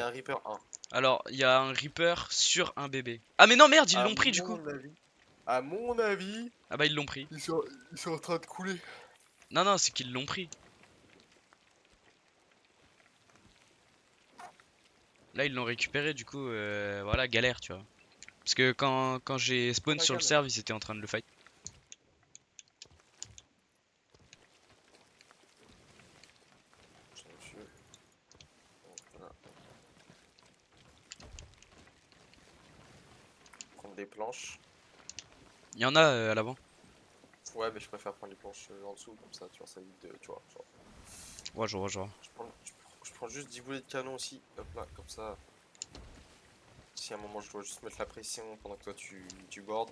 un Reaper 1. Alors, il y a un Reaper sur un bébé. Ah mais non, merde, ils À l'ont pris du coup. mon avis, à mon avis, Ah bah ils l'ont pris. ils sont en train de couler. Non, non, c'est qu'ils l'ont pris. Là, ils l'ont récupéré, du coup, voilà, galère, tu vois. Parce que quand j'ai Oh spawn la sur le galère. serve, ils étaient en train de le fight. Monsieur. Bon, voilà. Prendre des planches. Il y en a à l'avant. Ouais, mais je préfère prendre les planches en dessous, comme ça, tu vois, ça évite de. Tu vois, genre. Ouais, je vois, je vois. Je prends juste 10 boulets de canon aussi. Hop là, comme ça. Si à un moment je dois juste mettre la pression pendant que toi tu boardes.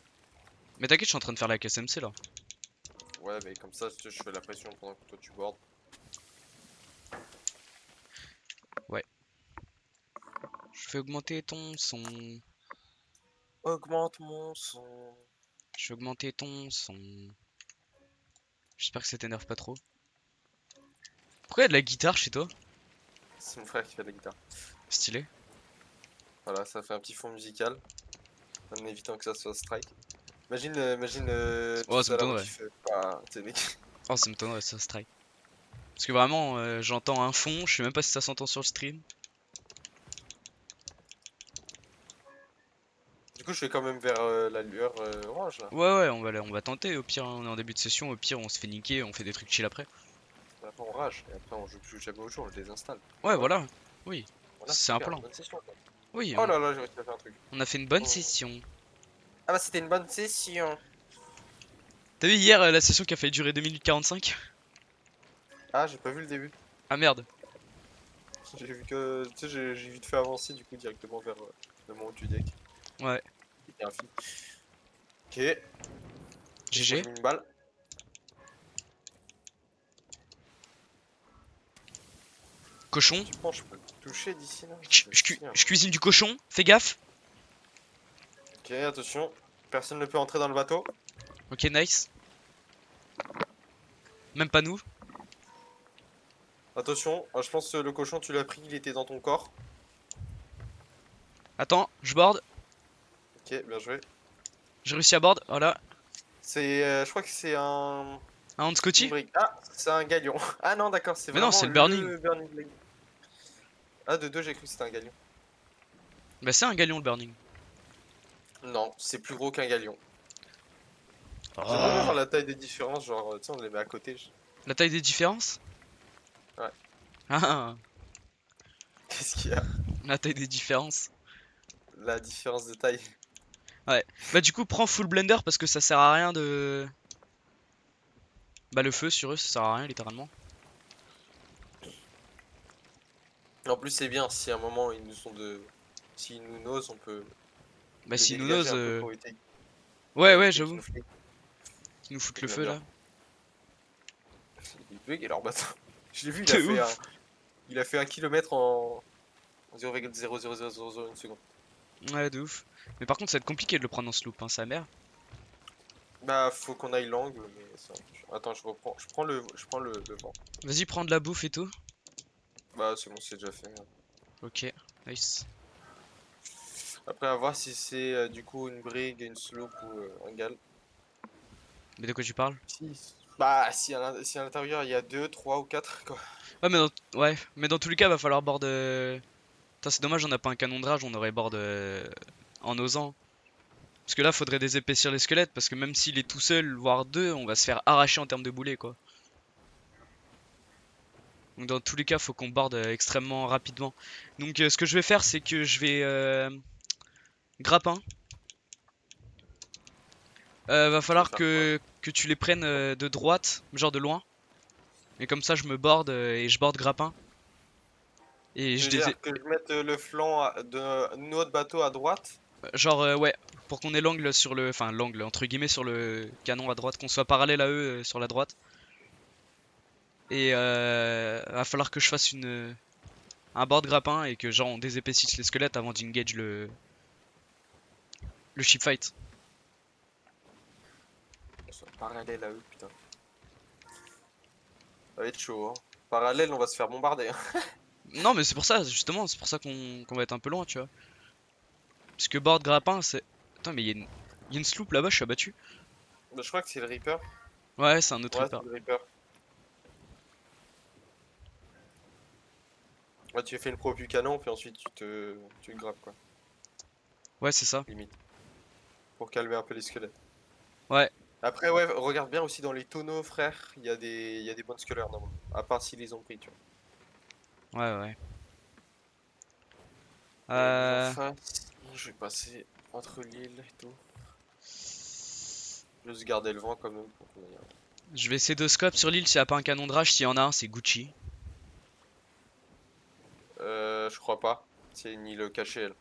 Mais t'inquiète, je suis en train de faire la KSMC là. Ouais, mais comme ça, je fais la pression pendant que toi tu boardes. Ouais. Je fais augmenter ton son. Augmente mon son. Je fais augmenter ton son. J'espère que ça t'énerve pas trop. Pourquoi il y a de la guitare chez toi? C'est mon frère qui fait la guitare. Stylé. Voilà, ça fait un petit fond musical. En évitant que ça soit strike. Imagine Oh, tout ça à l'heure, m'étonnerait. tu fais. Ah, t'es mec. Oh, ça m'étonnerait, ça strike. Parce que vraiment, j'entends un fond, je sais même pas si ça s'entend sur le stream. Du coup, je vais quand même vers la lueur orange là. Ouais, ouais, on va tenter. Au pire, on est en début de session. Au pire, on se fait niquer, on fait des trucs chill après. Après, on rage. Et après, on joue plus jamais au jeu, on le désinstalle. Et Ouais, voilà. voilà. Oui, On a c'est un super, une plan. bonne session quoi. Oui, Oh là là, j'ai réussi à faire un truc. on a fait une bonne Oh. session. Ah bah, c'était une bonne session. T'as vu hier la session qui a failli durer 2 minutes 45? Ah, j'ai pas vu le début. Ah merde. J'ai vu que. Tu sais, j'ai vite fait avancer du coup directement vers le moment où tu deck. Ouais. Il y a un fil. Ok. Laisse-moi, GG. j'ai mis une balle. Cochon. Tu penses, je peux le toucher d'ici là? Je, C'est je cu- stylé, hein. je cuisine du cochon. Fais gaffe. Ok, attention. Personne ne peut entrer dans le bateau. Ok, nice. Même pas nous. Attention, je pense que le cochon, tu l'as pris, il était dans ton corps. Attends, je board. Ok, bien joué. J'ai réussi à board. Voilà. C'est, je crois que c'est Un Hand une Scotty. brique. Ah, c'est un galion. Ah non, d'accord, c'est Mais non, vraiment c'est le Burning. le Burning Blade. Ah, de deux, j'ai cru que c'était un galion. Bah, c'est un galion le Burning. Non, c'est plus gros qu'un galion. J'aimerais bien Oh. voir la taille des différences, genre, tu sais, on les met à côté. La taille des différences. Ouais. Ah, Qu'est-ce qu'il y a? la taille des différences. La différence de taille. Ouais. Bah, du coup, prends full blender parce que ça sert à rien de. Bah, le feu sur eux, ça sert à rien littéralement. En plus, c'est bien, si à un moment ils nous sont de. S'ils nous nosent, on peut Bah, les si nous dégager n'ose. un peu pour Ouais, ouais, éviter qu'ils j'avoue. nous fliquent. Qu'ils nous foutent Et le j'aime feu bien. là. Il bug et leur bateau. Je l'ai vu, De ouf. il a fait 1 kilomètre en 0,00001 seconde. Ouais, de ouf. Mais par contre, ça va être compliqué de le prendre en sloop, hein, sa mère. Bah, faut qu'on aille l'angle, mais c'est un peu chiant. Attends, je reprends. Je prends le vent. Vas-y, prends de la bouffe et tout. Bah, c'est bon, c'est déjà fait. Ok, nice. Après, à voir si c'est du coup une brigue, une slope ou un gal. Mais de quoi tu parles? Si. Bah, si à l'intérieur il y a 2, 3 ou 4 quoi. Ouais, mais dans tous les cas, va falloir board. Putain, c'est dommage, on n'a pas un canon de rage, on aurait board en osant. Parce que là, faudrait désépaissir les squelettes, parce que même s'il est tout seul, voire deux, on va se faire arracher en termes de boulets, quoi. Donc dans tous les cas, faut qu'on board extrêmement rapidement. Donc ce que je vais faire, c'est que je vais grappin. Va Tu vas falloir faire quoi? que tu les prennes de droite, genre de loin. Et comme ça, je me board et je board grappin. Et Tu je veux désé... dire que je mette le flanc de notre bateau à droite? Genre, ouais, pour qu'on ait l'angle sur le... Enfin, l'angle, entre guillemets, sur le canon à droite, qu'on soit parallèle à eux sur la droite. Et va falloir que je fasse un board grappin et que genre on désépaississe les squelettes avant d'engage le ship fight. On soit parallèle à eux, putain. Ça va être chaud, hein. Parallèle, on va se faire bombarder, hein. Non, mais c'est pour ça, justement, c'est pour ça qu'on va être un peu loin, tu vois. Parce que board grappin, c'est. Attends, mais il y a une sloop là-bas, je suis abattu. Bah, je crois que c'est le Reaper. Ouais, c'est un autre Ouais, Reaper. c'est le Reaper. Ouais, tu fais une pro du canon, puis ensuite tu le grappes, quoi. Ouais, c'est ça. Limite. Pour calmer un peu les squelettes. Ouais, Après, ouais, regarde bien aussi dans les tonneaux, frère. Il y a des bonnes scullers, normalement. À part s'ils les ont pris, tu vois. ouais, ouais. Et niveau Euh... face, je vais passer entre l'île et tout. Juste garder le vent quand même pour qu'on aille. Je vais essayer de scope sur l'île s'il n'y a pas un canon de rage. S'il y en a un, c'est Gucci. Je crois pas. C'est une île cachée, elle.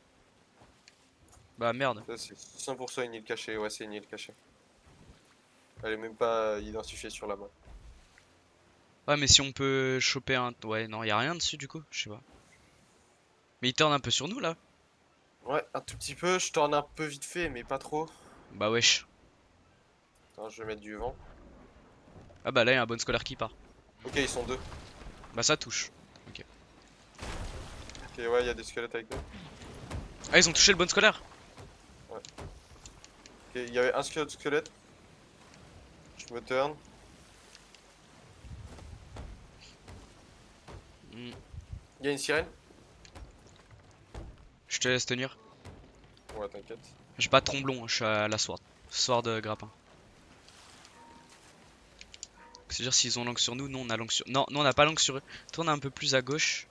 Bah merde. Ça, c'est 100% une île cachée. Ouais, c'est une île cachée. Elle est même pas identifiée sur la map. Ouais, mais si on peut choper un. Ouais, non, y a rien dessus du coup, je sais pas. Mais il tourne un peu sur nous là. Ouais, un tout petit peu. Je tourne un peu vite fait, mais pas trop. Bah wesh. Attends, je vais mettre du vent. Ah bah là, il y a un bon scolaire qui part. Ok, ils sont deux. Bah ça touche. Ok, ouais, il y a des squelettes avec nous. Ah, ils ont touché le bon scolaire. Ok, il y avait un squelette. Je me turn. Hmm. Il y a une sirène. Je te laisse tenir. Ouais, t'inquiète. J'ai pas de tromblon, je suis à la sword. Sword grappin. C'est-à-dire s'ils ont langue sur nous, nous on a langue sur. Non, nous on a pas langue sur eux. Tourne un peu plus à gauche.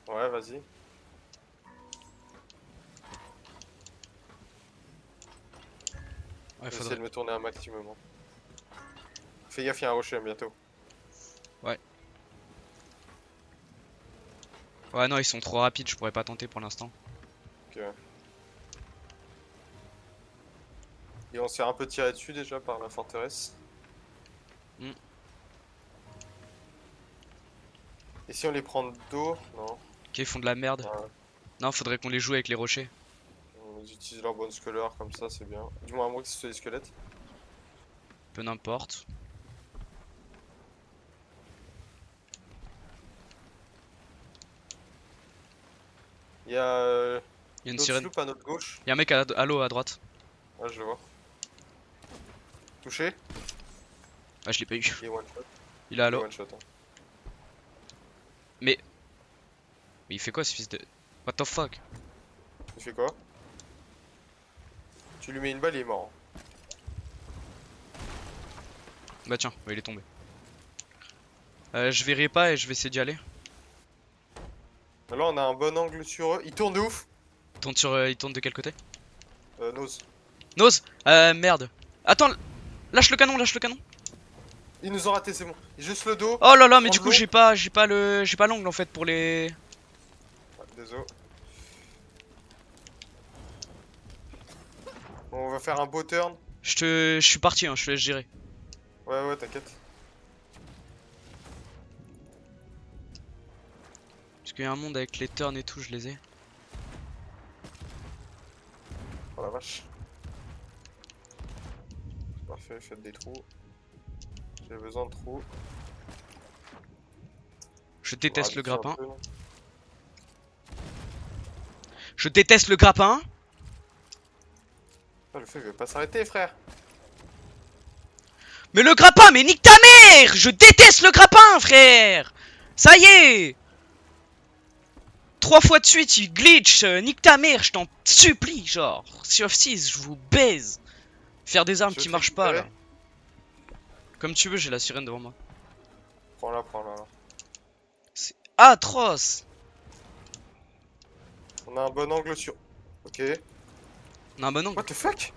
Ouais, vas-y. Ouais, J'essaie faudrait. de me tourner un maximum. Hein. Fais gaffe, il y a un rocher bientôt. Ouais. Ouais, non, ils sont trop rapides, je pourrais pas tenter pour l'instant. Ok. Et on s'est un peu tiré dessus déjà par la forteresse. Hmm. Et si on les prend de dos? Non. Ok, ils font de la merde. Ouais. Non, faudrait qu'on les joue avec les rochers. On utilise leur bonne sculler comme ça, c'est bien. Dis-moi à moi que ce soit des squelettes. Peu n'importe. Il y a Il y a une l'autre sirène. sloop à notre gauche. Il y a un mec à l'eau à droite. Ouais, je le vois. Touché. Ah, je l'ai pas eu. Il est one shot. Il est à Il est l'eau. one shot. Hein. Mais il fait quoi ce fils de. What the fuck? Tu fais quoi? Tu lui mets une balle, il est mort. Bah tiens, ouais, il est tombé. Je verrai pas et je vais essayer d'y aller. Là, on a un bon angle sur eux. Il tourne de ouf. Il tourne de quel côté? Nose. Nose. Merde. Attends, lâche le canon, lâche le canon. Ils nous ont raté, c'est bon. Juste le dos. Oh là là, mais Prends du de coup l'eau. j'ai pas l'angle en fait pour les. Ouais, désolé. Bon, on va faire un beau turn. Je suis parti, hein, je te laisse gérer. Ouais, ouais, t'inquiète. Parce qu'il y a un monde avec les turns et tout, je les ai. Oh la vache. Parfait, faites des trous. J'ai besoin de trous. Je déteste le Ralentir un grappin. peu, non. Je déteste le grappin. Ah, le feu il veut pas s'arrêter, frère. Mais le grappin, mais nique ta mère! Je déteste le grappin, frère! Ça y est! 3 fois de suite, il glitch, nique ta mère, je t'en supplie, genre. Sea of Thieves, je vous baise. Faire des armes Je qui vais te marchent pas, là. récupérer. Comme tu veux, j'ai la sirène devant moi. Prends-la, prends-la. Alors. C'est atroce! On a un bon angle sur. Ok. Non, bah non. What the fuck?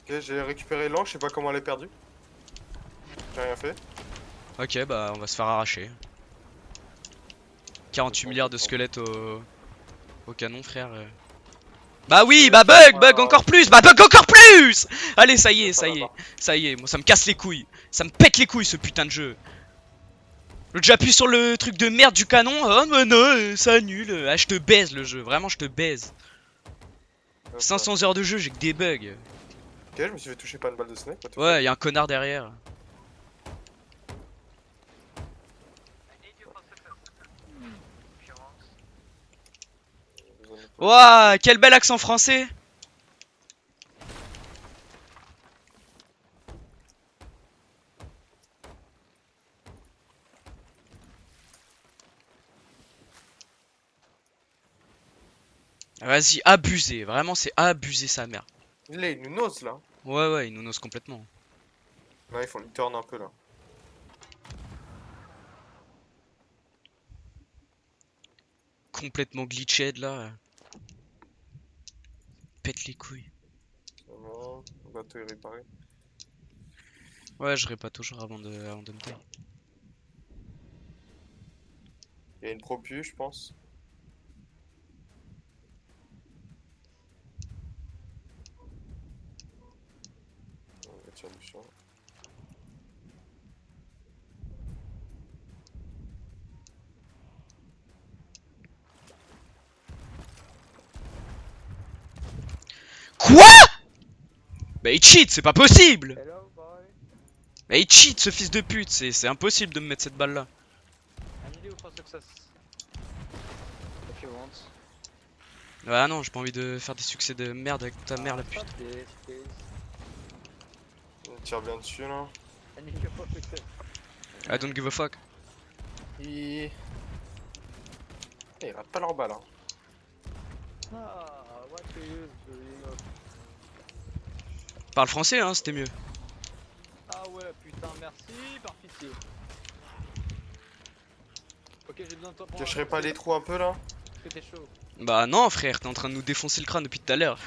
Ok, j'ai récupéré l'angle, je sais pas comment elle est perdue. J'ai rien fait. Ok, bah on va se faire arracher. 48 milliards de squelettes au canon, frère. Bah oui, bah bug encore plus, bah bug encore plus! Allez, ça y est, ça y est, ça y est, moi ça me casse les couilles. Ça me pète les couilles ce putain de jeu. L'autre j'appuie sur le truc de merde du canon, oh mais non, ça annule. Ah, je te baise le jeu, vraiment je te baise. 500 heures de jeu, j'ai que des bugs. Ok, je me suis fait toucher par une balle de snipe. Ouais, y'a un connard derrière. Ouah, quel bel accent français! Vas-y, abusé, vraiment c'est abusé sa mère. Là, il nous nose là. Ouais, ouais, il nous nose complètement. Là, il faut le turn un peu là. Complètement glitched là. Pète les couilles. C'est bon, le bateau est réparé. Ouais, je pas toujours avant de me tailler. Il y a une propu, je pense. On va tirer du champ. Quoi? Bah il cheat, c'est pas possible! Hello, boy. Bah il cheat ce fils de pute, c'est impossible de me mettre cette balle là. I need you for success. If you want. Ah non, j'ai pas envie de faire des succès de merde avec ta mère la pute. Stop this, please. On tire bien dessus là. I need you for success. I don't give a fuck. Et... ils ratent pas leur balle. Hein. Ah, what to use doing? Parle français hein, c'était mieux. Ah ouais, putain, merci, par pitié. Ok, j'ai besoin de toi pour Cacherai pas les trous un peu là? Parce que t'es chaud. Bah non frère, t'es en train de nous défoncer le crâne depuis tout à l'heure.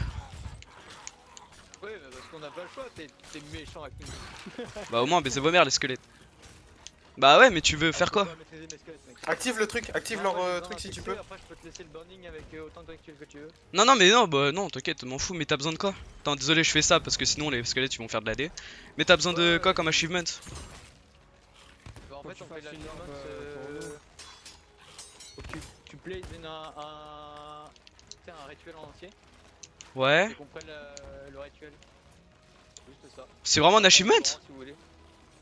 Oui, mais parce qu'on a pas le choix, t'es méchant avec nous. Bah au moins baisez vos mères les squelettes. Bah ouais mais tu veux faire quoi? Active le truc, active Non, leur moi, j'ai besoin truc d'un si tu succès, peux. Après, je peux te laisser le burning avec autant de d'actuels que tu veux. Non non mais non, bah non t'inquiète, m'en fous, mais t'as besoin de quoi? Attends désolé je fais ça parce que sinon les squelettes ils vont faire de l'AD. Mais t'as besoin de Ouais, quoi comme achievement? Bah, en Faut fait, que on tu fait fasses une l'achievement. pour nous. Faut que tu plays un rituel en entier. Ouais. Et qu'on prenne le rituel. Juste ça. C'est vraiment un Après, achievement? si vous voulez.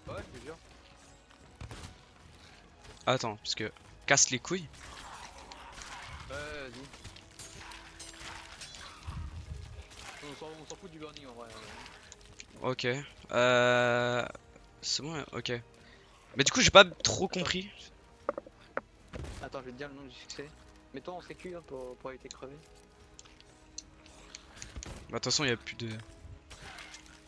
Ouais, je te jure. Attends, parce que casse les couilles. Ouais, vas-y. On s'en fout du burning en vrai. Ok. C'est bon, ok. Mais du coup j'ai pas trop compris. Attends, je vais te dire le nom du succès. Mets-toi en sécu hein, pour éviter de crever. Bah de toute façon y a plus de...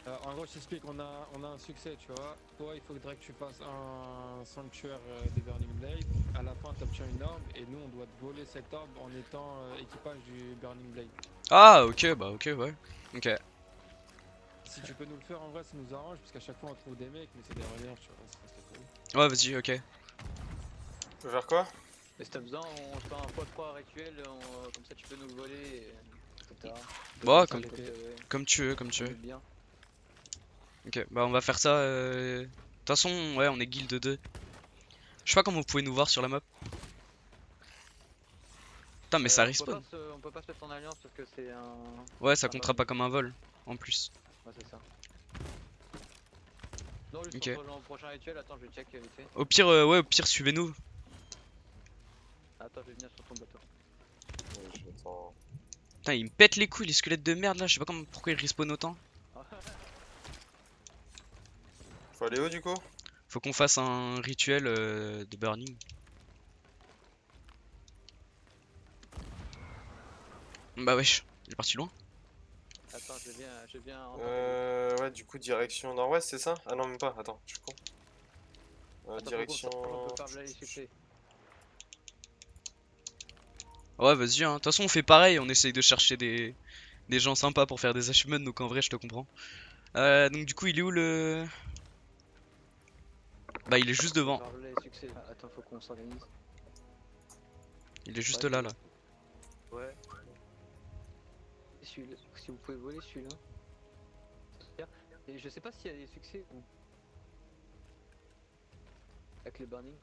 En gros, je t'explique, on a un succès, tu vois. Toi, il faudrait que tu fasses un sanctuaire des Burning Blade. À la fin, tu obtiens une orbe et nous, on doit te voler cette orbe en étant équipage du Burning Blade. Ah ok, bah ok, ouais. Ok. Si tu peux nous le faire, en vrai, ça nous arrange parce qu'à chaque fois, on trouve des mecs, mais c'est des reliefs, tu vois. C'est cool. Ouais vas-y, ok. Tu veux faire quoi? Mais si t'as besoin, on se fait un x3 rituel, comme ça tu peux nous le voler, etc. Bah Ça, comme, ouais, comme tu veux, comme tu on veux. est bien. Ok, bah on va faire ça. De toute façon, ouais, on est guild 2. Je sais pas comment vous pouvez nous voir sur la map. Putain, mais ça respawn. On peut pas se mettre en alliance parce que c'est un. Ouais, ça un comptera burning. pas comme un vol, en plus. Ouais, c'est ça. Non, juste Ok. pour le prochain rituel, attends, je vais check vite fait. Au pire, ouais, au pire, suivez-nous. Attends, je vais venir sur ton bateau. Ouais, je m'attends. Putain, ils me pètent les couilles, les squelettes de merde là. Je sais pas comment, pourquoi ils respawn autant. Faut aller où du coup? Faut qu'on fasse un rituel de burning. Bah wesh, il est parti loin. Attends, je viens en Ouais, du coup, direction nord-ouest, c'est ça? Ah non, même pas, attends, je suis con. Attends, Direction. on peut faire les succès. Ouais, vas-y, hein. De toute façon, on fait pareil. On essaye de chercher des gens sympas pour faire des achievements. Donc en vrai, je te comprends. Donc du coup, il est où le... Bah, il est juste devant. Faire les succès. Attends, faut qu'on s'organise. Il est juste Ouais, là, là. Ouais. Celui-là, si vous pouvez voler celui-là. Et je sais pas s'il y a des succès ou. Avec les burning.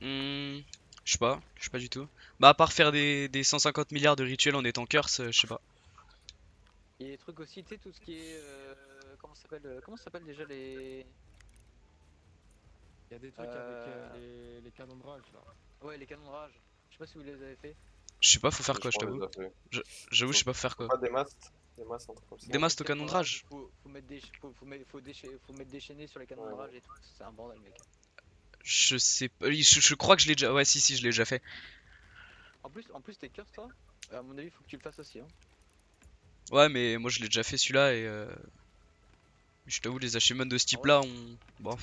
Je sais pas du tout. Bah, à part faire des 150 milliards de rituels en étant curse, je sais pas. Il y a des trucs aussi, tu sais, tout ce qui est. Comment ça s'appelle déjà les. Il y a des trucs avec les canons de rage là. Ouais, les canons de rage. Je sais pas si vous les avez fait. Je sais pas, faut faire quoi, je Je pense t'avoue. qu'on les a fait. J'avoue, je sais pas faut faire quoi. Pas des mastes? Des mastes, un truc comme ça. Des masses au canon de rage. Faut mettre faut mettre des chaînés sur les canons de Ouais. rage et tout. C'est un bordel, mec. Je sais pas. Je crois que je l'ai déjà. Ouais, si, je l'ai déjà fait. En plus, t'es curse, toi. À mon avis, faut que tu le fasses aussi. Hein. Ouais, mais moi je l'ai déjà fait celui-là et. Je t'avoue, les achievements de ce type là, on. Bon.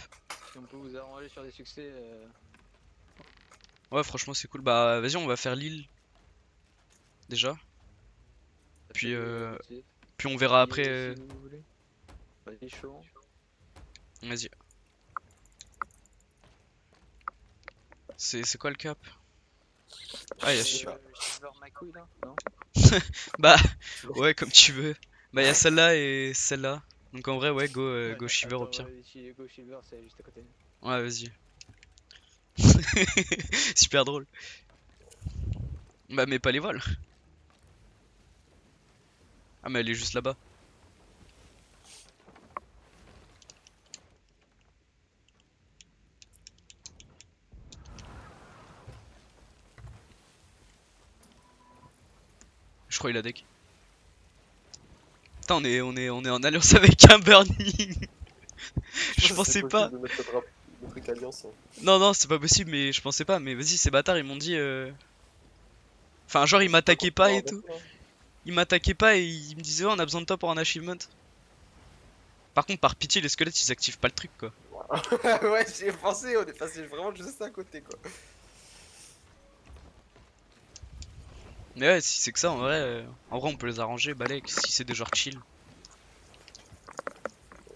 Si on peut vous arranger sur des succès. Ouais, franchement, c'est cool. Bah, vas-y, on va faire l'île. Déjà. Puis, faites-le, puis on verra après. si vous voulez. Vas-y, chaud. Vas-y. C'est quoi le cap? Ah, y'a Shiver. Shiver ma couille là, non? Bah, ouais, comme tu veux. Bah, y'a celle-là et celle-là. Donc en vrai, ouais, go Shiver au Attends, pire. ouais, Go Shiver, c'est juste à côté. Ouais, vas-y. Super drôle. Bah, mais pas les voiles. Ah, mais elle est juste là-bas. Je crois il a deck. Putain, on est en alliance avec un Burning. Je pensais pas. De mettre le truc alliance. Hein. Non, c'est pas possible, mais je pensais pas. Mais vas-y, ces bâtards, ils m'ont dit. Enfin, genre, ils Je sais m'attaquaient comment pas et on va tout. mettre, là. Ils m'attaquaient pas et ils me disaient, oh, on a besoin de toi pour un achievement. Par contre, par pitié, les squelettes, ils activent pas le truc, quoi. Ouais, j'y ai pensé, on est passé vraiment juste à côté quoi. Mais ouais, si c'est que ça, en vrai, on peut les arranger, balèque, si c'est des joueurs chill. Bon,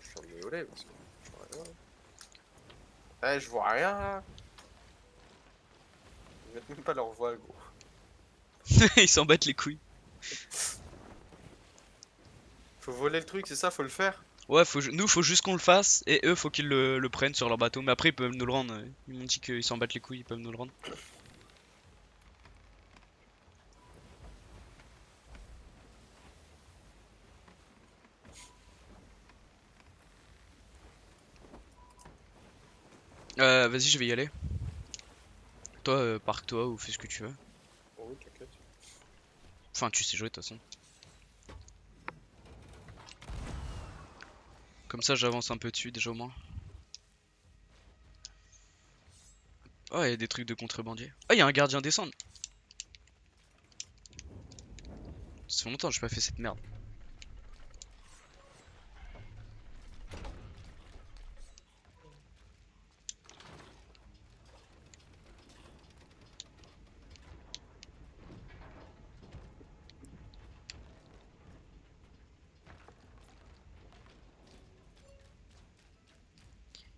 je suis en violet parce que je vois rien. Eh, je vois rien là. Ils mettent même pas leur voile gros. Ils s'en battent les couilles. Faut voler le truc, c'est ça, faut le faire. Ouais, nous, faut juste qu'on le fasse, et eux, faut qu'ils le prennent sur leur bateau. Mais après, ils peuvent nous le rendre. Ils m'ont dit qu'ils s'en battent les couilles, ils peuvent nous le rendre. Vas-y, je vais y aller. Toi, parque-toi ou fais ce que tu veux. Oh, oui, t'inquiète. Enfin, tu sais jouer de toute façon. Comme ça, j'avance un peu dessus déjà au moins. Oh, il y a des trucs de contrebandier. Ah, il y a un gardien descendre. Ça fait longtemps que j'ai pas fait cette merde.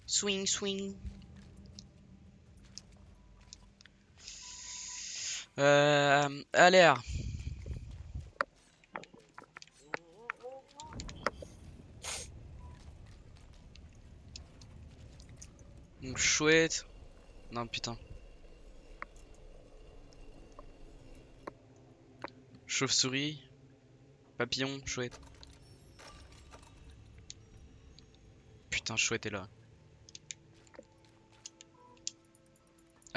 Swing, swing. Allez. Donc chouette. Non putain. Chauve-souris. Papillon, chouette. Putain, chouette est là.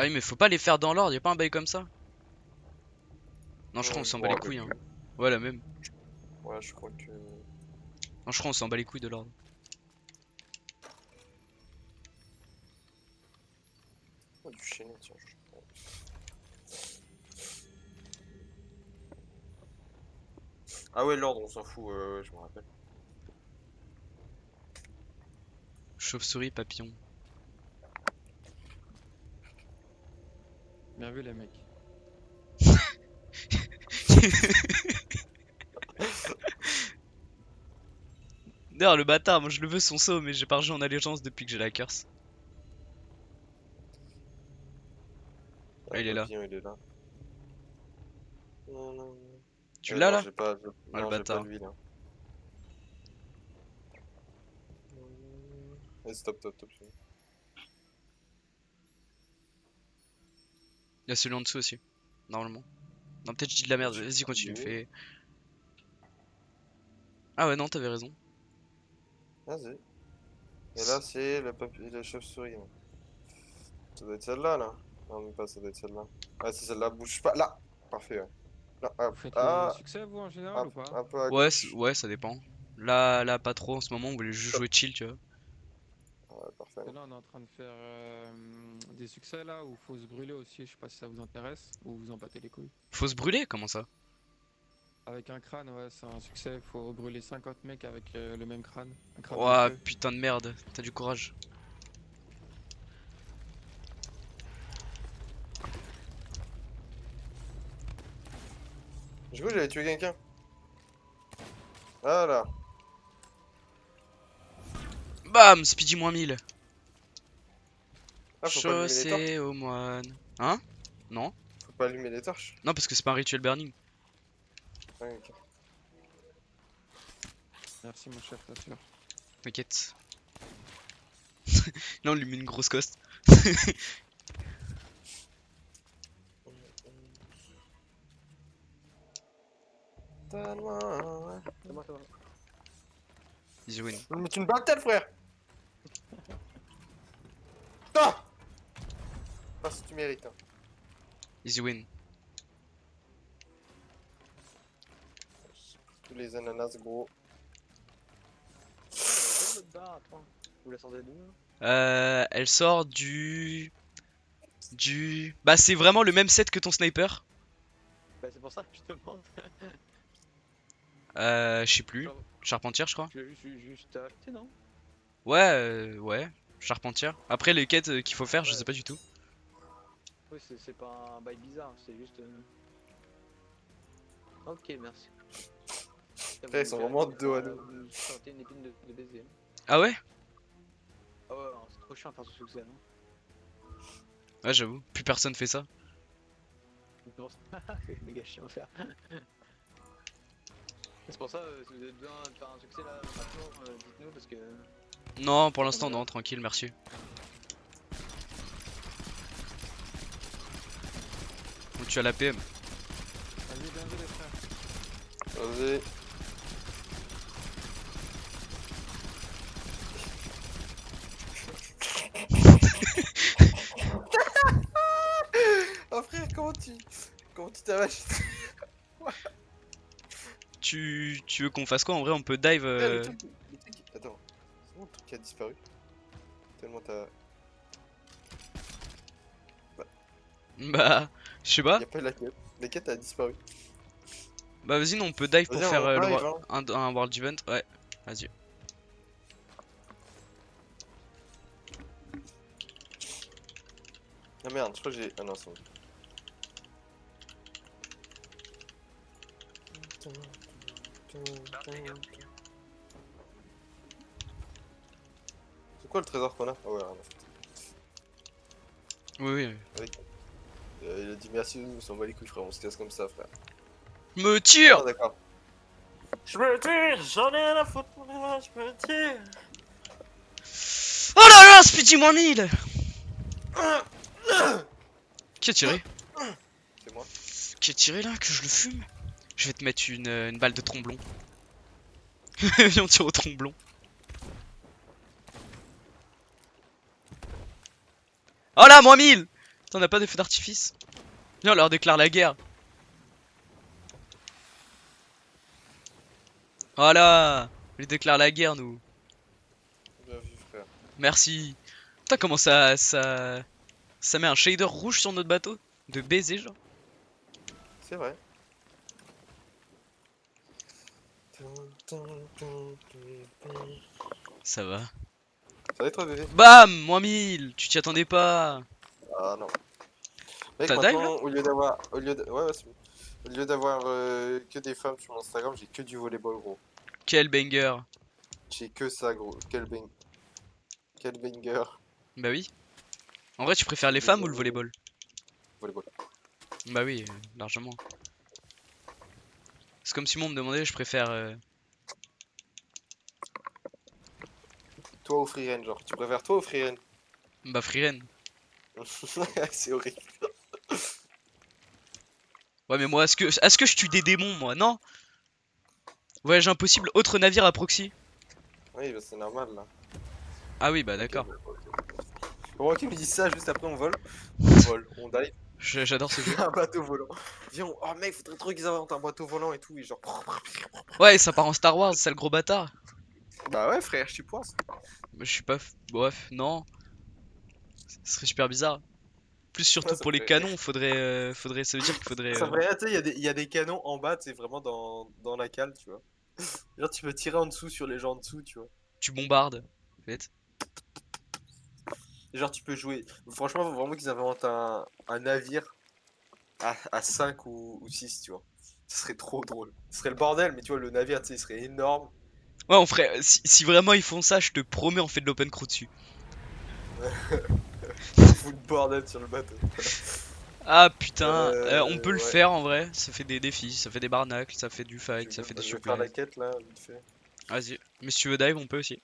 Ah oui, mais faut pas les faire dans l'ordre, y'a pas un bail comme ça? Non, je crois on s'en bat les couilles. Hein. Ouais, la même. Ouais, je crois que. Non, je crois on s'en bat les couilles de l'ordre. Oh, du chien, tiens. Ah ouais, l'ordre, on s'en fout, je me rappelle. Chauve-souris, papillon. Bien vu les mecs. D'ailleurs, le bâtard, moi je le veux son saut, mais j'ai pas rejoué en allégeance depuis que j'ai la curse. Ah, il est là. Papillon, il est là. Non, non, non. Tu l'as non, là? J'ai pas, Ah, le non, j'ai pas bâtard. lui là. Vas-y, stop, stop, stop. Il y a celui en dessous aussi, normalement. Non, peut-être je dis de la merde, vas-y, continue, Oui. fais. Ah ouais, non, t'avais raison. Vas-y. Et là, c'est la chauve-souris. Ça doit être celle-là, là. Non, même pas, ça doit être celle-là. Ah, c'est celle-là, bouge pas. Là! Parfait, ouais. Non, hop. Vous faites Ah, les succès, vous, en général, ou pas? un peu à Ouais, gauche. ouais, ça dépend. Là, pas trop en ce moment, on voulait juste Stop. jouer chill, tu vois. Ouais, parfait. Et là, on est en train de faire des succès, là, où faut se brûler aussi. Je sais pas si ça vous intéresse, ou vous en battez les couilles. Faut se brûler, comment ça? Avec un crâne, ouais, c'est un succès. Faut brûler 50 mecs avec le même crâne. Un crâne de Ouah, feu. putain de merde, t'as du courage. J'ai cru que j'avais tué quelqu'un. Voilà. Bam, Speedy moins 1000. Ah, faut pas allumer les torches. Chaussée au moine. Hein? Non? Faut pas allumer les torches. Non, parce que c'est pas un rituel burning. Ouais, ok. Merci, mon chef, t'assures. T'inquiète. Là, on lui met une grosse coste. T'as loin. C'est moi, c'est moi. Easy win. Mais tu me battles, frère. Ah, ah, si tu mérites. Hein. Easy win. Tous les ananas, gros. Votre barre, attends. Vous la sortez d'où là? Elle sort du... Bah, c'est vraiment le même set que ton sniper. Bah, c'est pour ça que je te demande. Je sais plus. Genre, Charpentière, je crois. tu l'as juste acheté, non? Ouais, ouais. Charpentière. Après, les quêtes qu'il faut faire, je Ouais. sais pas du tout. Oui, c'est pas un bail bizarre, c'est juste. Ok, merci. Après, ils sont vraiment dos à dos. Vous sortez une épine de baiser. Ah ouais? Ah ouais, non, c'est trop chiant de faire ce succès, non? Ouais, j'avoue. Plus personne fait ça. C'est pour ça. C'est méga chiant à faire. C'est pour ça, si vous avez besoin de faire un succès là maintenant, dites-nous parce que. Non, pour l'instant, non. Tranquille, merci. Bon, tu as la PM. Vas-y, bien joué, les frères. Vas-y. Oh frère, comment tu t'arraches? Tu veux qu'on fasse quoi? En vrai, on peut dive. Le truc, attends, c'est bon, le truc qui a disparu. Tellement t'as. Bah, je sais pas. Y'a pas la quête. La quête a disparu. Bah, vas-y, non, on peut dive pour Vas-y, faire on dive, un world event. Ouais, vas-y. Ah merde, je crois que j'ai. Ah non, c'est bon. C'est quoi le trésor qu'on a? Ah ouais, rien. Oui, oui. Il a dit merci, on s'en bat les couilles, frère, on se casse comme ça, frère. Me Ah, tire! d'accord. Je me tire, j'en ai rien à foutre, je me tire. Oh là là, Speedy moins 1000! Qui a tiré? C'est moi. Qui a tiré là? Que je le fume? Je vais te mettre une balle de tromblon. Viens, on tire au tromblon. Oh là, moins 1000! T'en as pas des feux d'artifice? Viens, on leur déclare la guerre. Voilà! On lui déclare la guerre, nous. Bien vu, frère. Merci. Putain, comment ça met un shader rouge sur notre bateau? De baiser, genre. C'est vrai. Ça va. Ça va être bébé? Bam! Moins 1000! Tu t'y attendais pas. Ah non. Mec, T'as dive, maintenant, au lieu d'avoir. Ouais, ouais, c'est bon. Au lieu d'avoir que des femmes sur mon Instagram, j'ai que du volleyball, gros. Quel banger. J'ai que ça, gros. Quel banger. Bah oui. En vrai, tu préfères les femmes ou le volleyball? Volleyball. Bah oui, largement. C'est comme si moi on me demandait, je préfère... Toi ou Freeren, genre. Tu préfères toi ou Freeren? Bah Freeren. C'est horrible. Ouais mais moi, est-ce que je tue des démons, moi? Non. Voyage impossible, autre navire à proxy. Oui, bah c'est normal là. Ah oui, bah d'accord. Pour moi qui me dit ça, juste après on vole. On vole, on dive. J'adore ce jeu. Un bateau volant. Viens, oh mec, faudrait trop qu'ils inventent un bateau volant et tout. Et genre. Ouais, ça part en Star Wars, sale gros bâtard. Bah ouais, frère, je suis poisse. Je suis pas. Bref, non. Ce serait super bizarre. Plus Ouais, surtout ça pour les ferait. canons, ça veut dire qu'il faudrait. Ça ferait, tu sais, il y a des canons en bas, c'est vraiment dans la cale, tu vois. Genre, tu peux tirer en dessous sur les gens en dessous, tu vois. Tu bombardes. En fait. Et genre, tu peux jouer. Franchement, faut vraiment qu'ils inventent un navire à 5 ou 6, tu vois. Ce serait trop drôle. Ce serait le bordel, mais tu vois, le navire, tu sais, il serait énorme. Ouais, on ferait. Si vraiment ils font ça, je te promets, on fait de l'open crew dessus. On fout le bordel sur le bateau. Ah putain, on peut le Ouais. faire en vrai. Ça fait des défis, ça fait des barnacles, ça fait du fight, ça fait des Je vais faire la supplies. quête là, vite fait. Vas-y. Mais si tu veux dive, on peut aussi.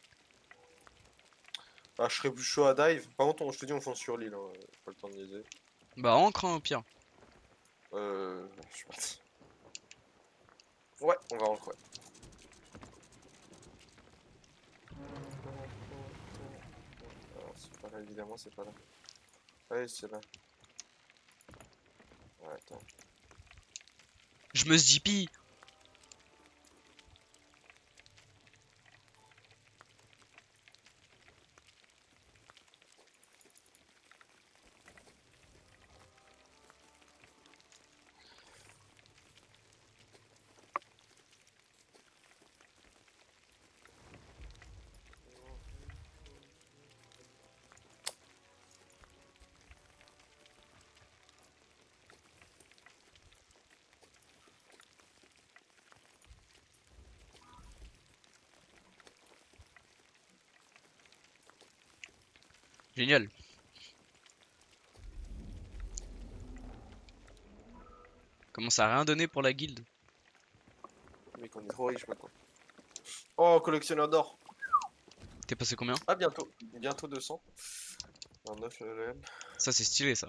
Ah, je serais plus chaud à dive. Par contre, je te dis, on fonce sur l'île, hein. Pas le temps de niaiser. Bah, encre hein, au pire. Je suis parti. Ouais, on va rentrer. Ouais. Alors, c'est pas là, évidemment, c'est pas là. Ouais, c'est là. Ouais, attends. Je me dis pi. Génial. Comment ça a rien donné pour la guilde? Mec, on est trop riche maintenant. Oh, collectionneur d'or. T'es passé combien? Ah, bientôt. Bientôt 200. En 9 level. Ça c'est stylé ça.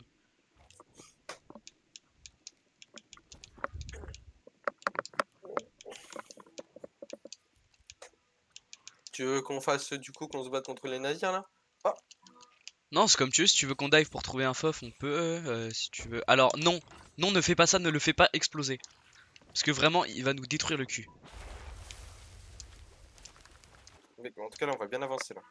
Tu veux qu'on fasse du coup qu'on se batte contre les navires là? Ah, Non, c'est comme tu veux, si tu veux qu'on dive pour trouver un fof, on peut, si tu veux. Alors non, non ne fais pas ça, ne le fais pas exploser. Parce que vraiment, il va nous détruire le cul. mec, en tout cas là, on va bien avancer là.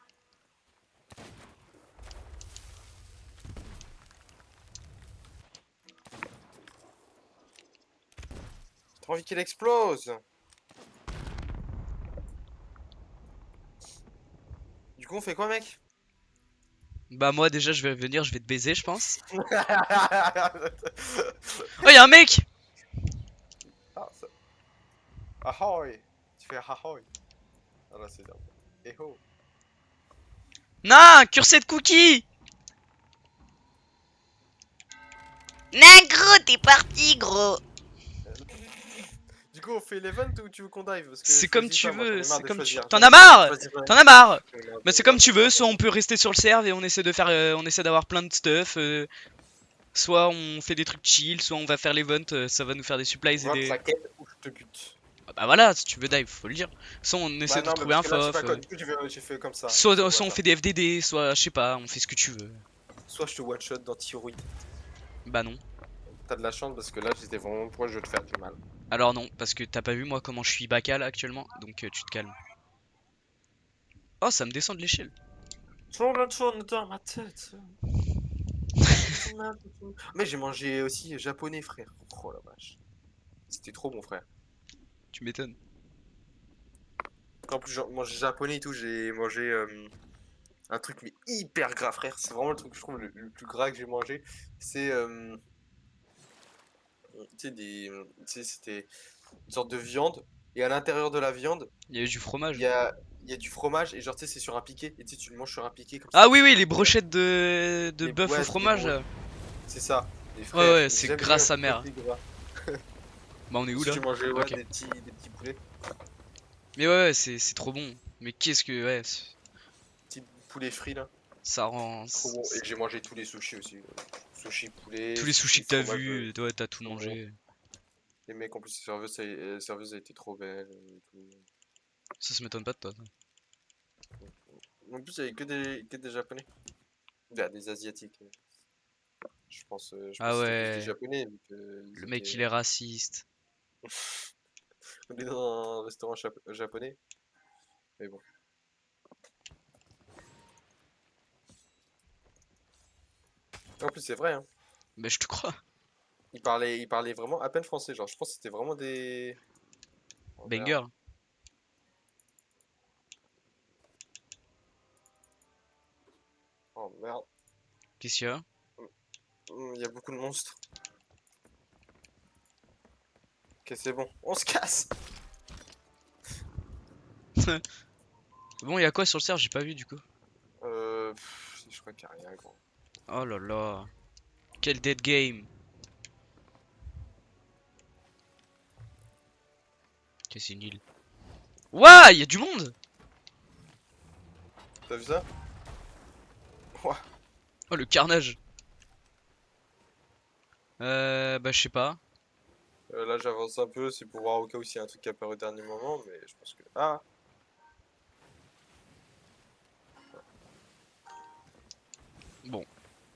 T'as envie qu'il explose? Du coup, on fait quoi, mec? Bah moi déjà je vais venir, je vais te baiser je pense. Ah, Oh y'a un mec! ça... Ahoy! Tu fais ahoy. Ah là, c'est bien. Eh oh! Non, cursé de cookies! Non gros, t'es parti gros! Du coup, on fait l'event ou tu veux qu'on dive? Parce que C'est comme choisis tu pas, moi j'en veux, ai marre c'est de comme tu... choisir. T'en as marre! Choisis pas. T'en as marre! J'en ai marre Bah de- c'est comme tu j'en ai veux, marre soit de- on peut rester sur le serve et on essaie de faire, on essaie d'avoir plein de stuff, soit on fait des trucs chill, soit on va faire l'event, ça va nous faire des supplies et Vote des... la quête ou je te bute. Bah voilà, si tu veux dive, faut le dire. Soit on essaie Bah de non, mais trouver parce un que là, je sais fof, pas quoi. Du coup, j'ai fait comme ça. J'ai soit, fait au soit on hasard. fait des FDD, soit je sais pas, on fait ce que tu veux. Soit je te one shot dans thyroïde. Bah non. T'as de la chance parce que là, j'étais vraiment proche de te faire du mal. Alors non, parce que t'as pas vu moi comment je suis bacal actuellement, donc tu te calmes. Oh, ça me descend de l'échelle. Tourne dans ma tête. Mais j'ai mangé aussi japonais, frère. Oh la vache. C'était trop bon, frère. Tu m'étonnes. En plus, j'ai mangé japonais et tout, j'ai mangé un truc mais hyper gras, frère. C'est vraiment le truc que je trouve le plus gras que j'ai mangé. C'est, tu sais, tu sais, c'était une sorte de viande. Et à l'intérieur de la viande, Il y a eu du il fromage. y a, il y a du fromage. Et genre, tu sais, c'est sur un piquet. Et tu sais, tu le manges sur un piquet comme ça. Ah oui, C'est oui, trop les bien. brochettes de bœuf au Ouais, fromage. c'est ça. Les Ouais, frères, ouais, j'ai c'est jamais vu gras un sa truc mère. aussi gras. Bah on est où Si là? tu mangeais ouais, Ok. des petits poulets. Mais ouais, ouais, c'est trop bon. Mais qu'est-ce que, ouais, Petits poulets frits là. ça rend... Trop bon. Et j'ai mangé tous les sushis aussi. Sushi poulet, Tous les sushi sushis que t'as fromage. vus, ouais, t'as tout Trop bon. mangé. Les mecs en plus, serveuse a été trop belle et tout. Ça se m'étonne pas de toi. En plus, il y avait que des japonais. Des asiatiques. Je Ah pense que c'était plus des ouais, Japonais, vu que ils le mec il étaient... est raciste. On est dans un restaurant japonais, mais bon. En plus, c'est vrai, hein. Mais je te crois. Ils parlaient vraiment à peine français, genre, je pense que c'était vraiment des... Oh merde. Banger. Oh merde. Qu'est-ce qu'il y a? Il y a beaucoup de monstres. Ok, c'est bon. On se casse! Bon, il y a quoi sur le serve? J'ai pas vu du coup. Je crois qu'il y a rien, gros. Oh là là. Quel dead game. Ok, c'est une île. Ouah, il y a du monde! T'as vu ça? Ouah. Oh, le carnage. Bah, je sais pas. Là, j'avance un peu, c'est pour voir au cas où s'il y a un truc qui apparaît au dernier moment, mais je pense que... Ah! Bon.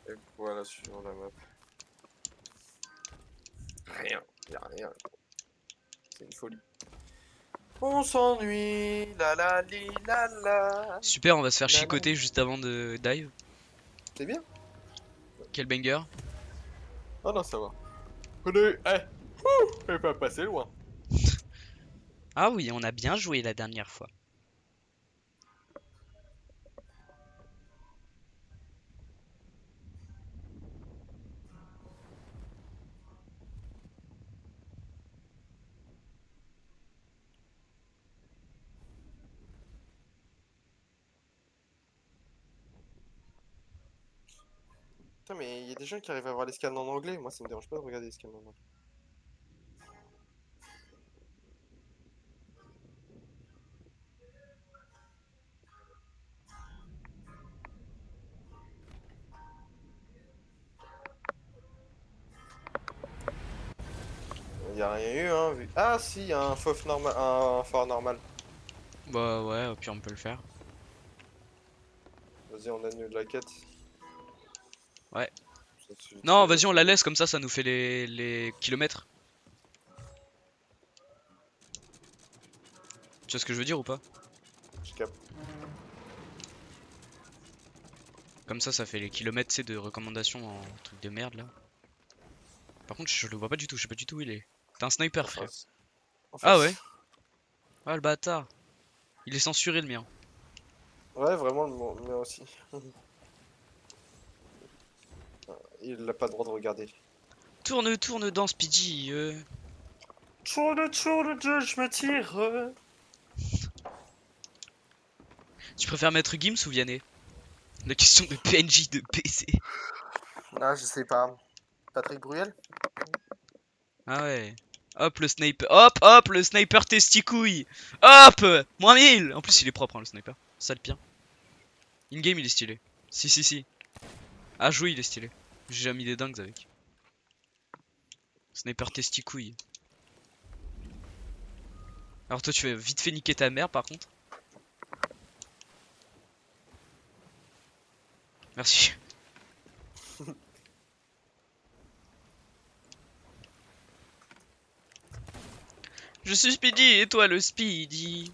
Et voilà, sur la map. Rien. Y a rien. C'est une folie. On s'ennuie, la la li la la. Super, on va se faire La, la. chicoter juste avant de dive. C'est bien? Quel banger. Oh non, ça va. On est... Eh! On est pas passé loin. Ah oui, on a bien joué la dernière fois. Putain, mais il y a des gens qui arrivent à voir les scans en anglais. Moi, ça me dérange pas de regarder les scans en anglais. Il y a rien eu, hein. Ah, si, il y a un fauve normal, un fort normal. Bah ouais, au pire on peut le faire. Vas-y, on annule la quête. Ouais. Ça se fait vite Non, fait, là, vas-y, on c'est la bon. laisse comme ça nous fait les kilomètres. Tu vois ce que je veux dire ou pas? Je capte. Comme ça fait les kilomètres, c'est de recommandations en truc de merde là. Par contre, je le vois pas du tout, je sais pas du tout où il est. T'es un En sniper, frère. face. En Ah face. ouais? Ah le bâtard. Il est censuré le mien. Ouais, vraiment, le mien aussi. Il n'a pas le droit de regarder. Tourne, tourne dans Speedy. Tourne, je me tire. Tu préfères mettre Gims ou Vianney? La question de PNJ de PC. Ah, je sais pas. Patrick Bruel? Ah ouais. Hop le sniper. Hop, hop, le sniper testicouille. Hop, moins 1000. En plus, il est propre, hein, le sniper. Ça le pire. In-game, il est stylé. Si, si, si. À jouer, il est stylé. J'ai déjà mis des dingues avec. Sniper testicouille. Alors toi, tu fais vite fait niquer ta mère, par contre. Merci. Je suis Speedy et toi le Speedy.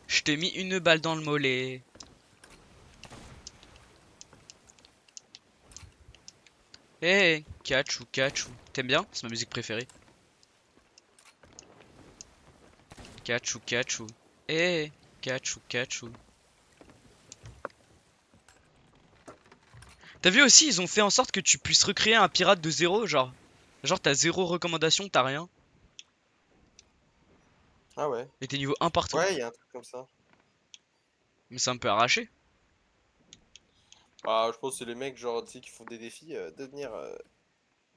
Je t'ai mis une balle dans le mollet. Eh, hey, Kachou, Kachou. T'aimes bien? C'est ma musique préférée. Kachou, Kachou. Eh, hey, Kachou, Kachou. T'as vu aussi, ils ont fait en sorte que tu puisses recréer un pirate de zéro, genre. Genre t'as zéro recommandation, t'as rien. Ah ouais. Et t'es niveau 1 partout. Ouais, il y a un truc comme ça. Mais c'est un peu arraché. Ah, je pense que c'est les mecs, genre, tu sais, qui font des défis, devenir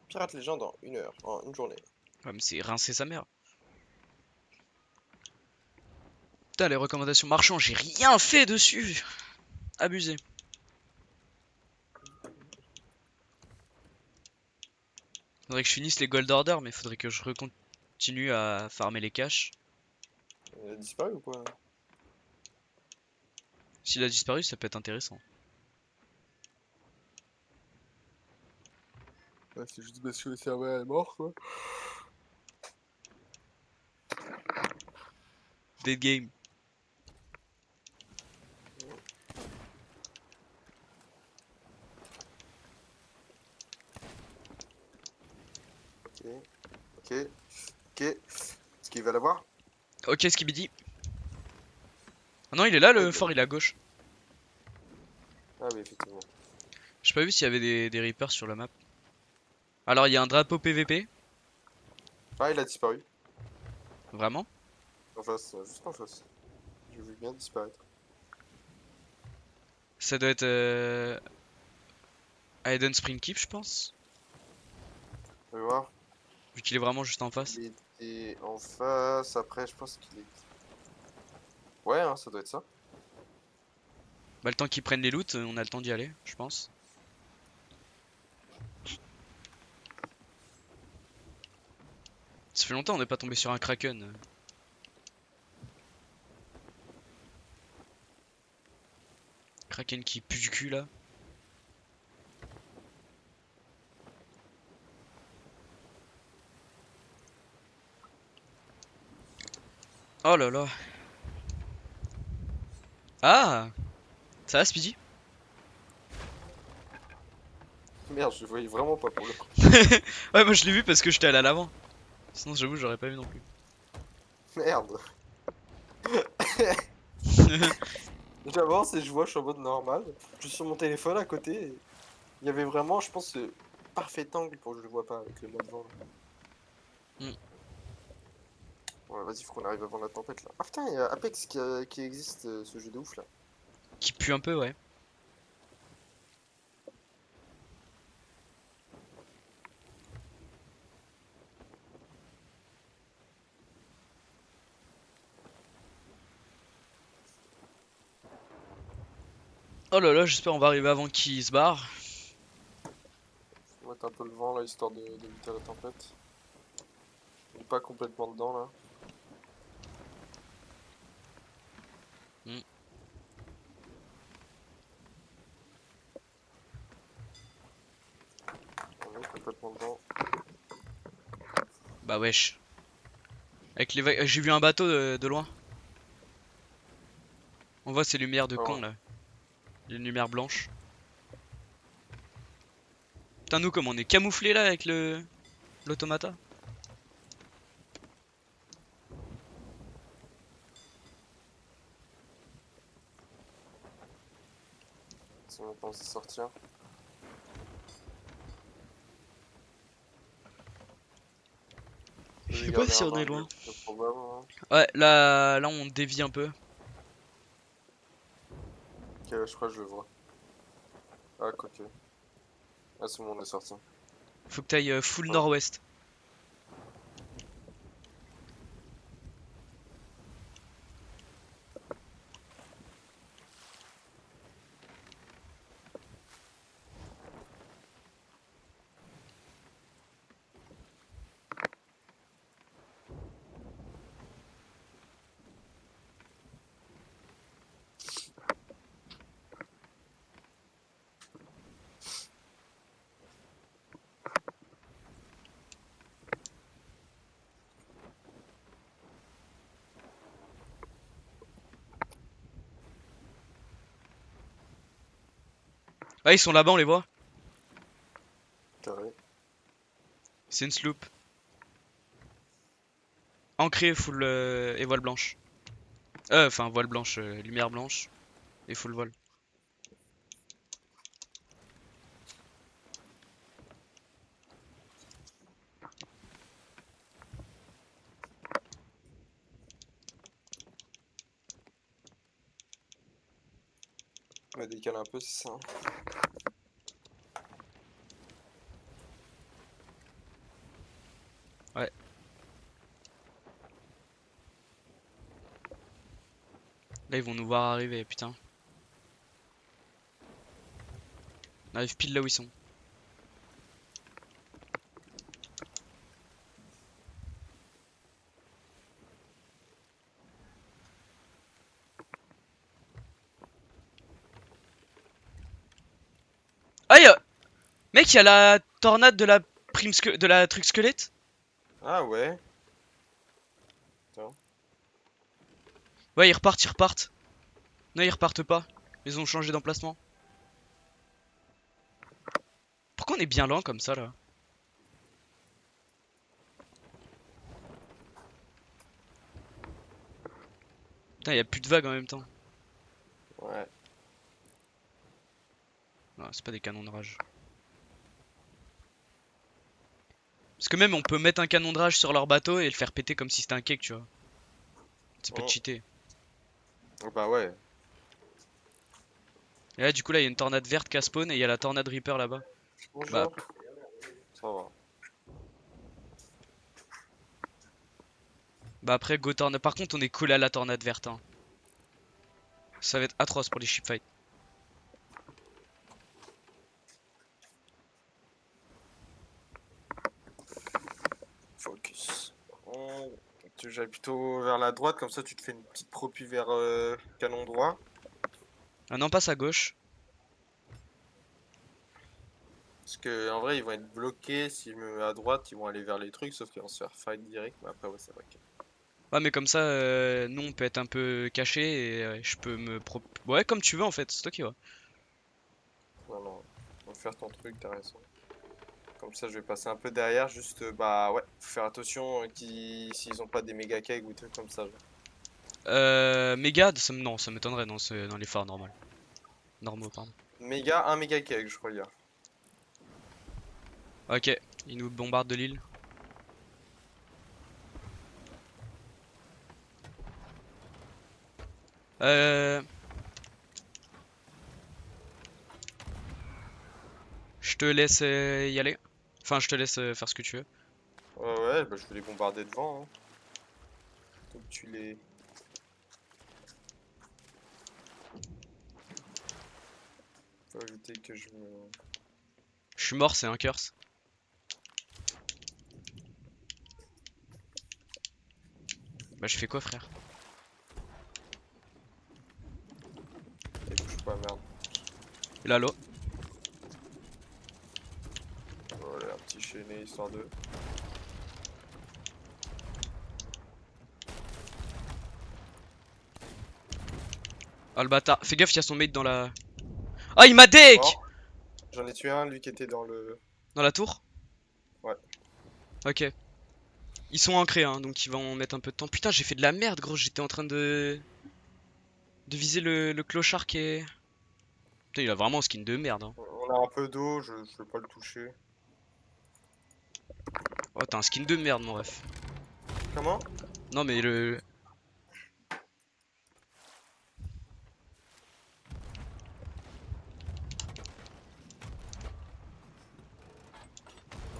pirate légende en 1 heure, en une journée. Ouais, mais c'est rincer sa mère. Putain, les recommandations marchands, j'ai rien fait dessus. Abusé. Faudrait que je finisse les gold order, mais faudrait que je continue à farmer les caches. Il a disparu ou quoi? S'il a disparu, ça peut être intéressant. Ouais, c'est juste parce que le serveur est mort, quoi. Dead game. Ok, ok, ok. Est-ce qu'il va l'avoir? Ok, Skibidi. Ah non, il est là, Ah, le il fort, il est à gauche. Ah oui, effectivement. J'ai pas vu s'il y avait des Reapers sur la map. Alors, il y a un drapeau PVP. Ah, il a disparu. Vraiment? En face, juste en face. J'ai vu bien disparaître. Ça doit être Aiden Spring Keep, je pense. On va voir. Vu qu'il est vraiment juste en face. Il était en face. Après, je pense qu'il est. Ouais, hein, ça doit être ça. Bah, le temps qu'ils prennent les loots, on a le temps d'y aller, je pense. Ça fait longtemps on n'est pas tombé sur un Kraken. Kraken qui pue du cul là. Oh là là. Ah! Ça va, Speedy? Merde, je le voyais vraiment pas pour le coup. Ouais, moi je l'ai vu parce que j'étais allé à l'avant. Sinon, j'avoue, j'aurais pas vu non plus. Merde. J'avance et je vois, je suis en mode normal. Je suis sur mon téléphone à côté. Et il y avait vraiment, je pense, ce parfait angle pour que je le vois pas avec le mode vent. Là. Hmm. Ouais, vas-y, faut qu'on arrive avant la tempête là. Ah putain, il y a Apex qui existe, ce jeu de ouf là. Qui pue un peu, ouais. Oh là là, j'espère on va arriver avant qu'il se barre. On va mettre un peu le vent là, histoire d'éviter la tempête. On est pas complètement dedans là. Hmm. On est complètement dedans. Bah wesh. Avec les vagues. J'ai vu un bateau de loin. On voit ces lumières de Ah con ouais. là. Les lumières blanches. Putain, nous, comme on est camouflés là avec l'automata. Si on pense y sortir. Je Je vais sais pas garder si un on est angle loin. le plus probable. Hein. Ouais, là on dévie un peu. Ok, je crois que je le vois. Ah, quoique. Ah, c'est bon, on est sorti. Faut que t'ailles full Ah. nord-ouest. Ah, ils sont là-bas, on les voit. Carré. C'est une sloop. Ancré full et voile blanche. Enfin, voile blanche, lumière blanche et full voile. On va décaler un peu, c'est ça. Hein. Ouais. Là, ils vont nous voir arriver, putain. On arrive pile là où ils sont. Aïe! Mec, il y a la tornade de la de la truc squelette. Ah ouais. Ouais, ils repartent, ils repartent. Non, ils repartent pas. Ils ont changé d'emplacement. Pourquoi on est bien lent comme ça là? Putain, y a plus de vagues en même temps. Ouais. Non, c'est pas des canons de rage. Parce que même on peut mettre un canon de rage sur leur bateau et le faire péter comme si c'était un cake, tu vois. Ça peut Oh. cheater. Oh, bah ouais. Et là, du coup, là, il y a une tornade verte qui a spawn et il y a la tornade Reaper là-bas. Bah, Bonjour. Ça va. bah après, go tornade. Par contre, on est collé à la tornade verte. Hein. Ça va être atroce pour les shipfights. Focus. J'aille plutôt vers la droite, comme ça tu te fais une petite propu vers canon droit. Ah non, passe à gauche. Parce que en vrai ils vont être bloqués, si je me mets à droite ils vont aller vers les trucs, sauf qu'ils vont se faire fight direct, mais après ouais c'est vrai que... Ouais, mais comme ça, nous, on peut être un peu caché et je peux me Ouais, comme tu veux en fait, c'est toi qui vois. Non non, on va faire ton truc, t'as raison. Comme ça je vais passer un peu derrière, juste bah ouais, faut faire attention s'ils ont pas des méga kegs ou des trucs comme ça. Genre. Mégad, non, ça m'étonnerait, non, c'est dans les phares normal. Normaux, pardon. Un méga keg je crois il y a. Ok, ils nous bombardent de l'île. Euh... Je te laisse y aller. Enfin, je te laisse faire ce que tu veux. Ouais ouais, bah je vais les bombarder devant. Hein. Donc tu les... Faut éviter que je me... Je suis mort, c'est un curse. Bah, je fais quoi, frère? Et bouge pas merde. Il a l'eau. Voilà, un petit chaîné histoire de... Oh le bâtard. Fais gaffe, il y a son mate dans la. Ah, il m'a deck! Mort. J'en ai tué un, lui qui était dans le... Dans la tour? Ouais. Ok. Ils sont ancrés, hein, donc ils vont mettre un peu de temps. Putain, j'ai fait de la merde, gros. J'étais en train de. De viser le clochard qui est. Putain, il a vraiment un skin de merde. Hein. On a un peu d'eau, je vais pas le toucher. Oh, t'as un skin de merde, mon ref. Comment? Non, mais le.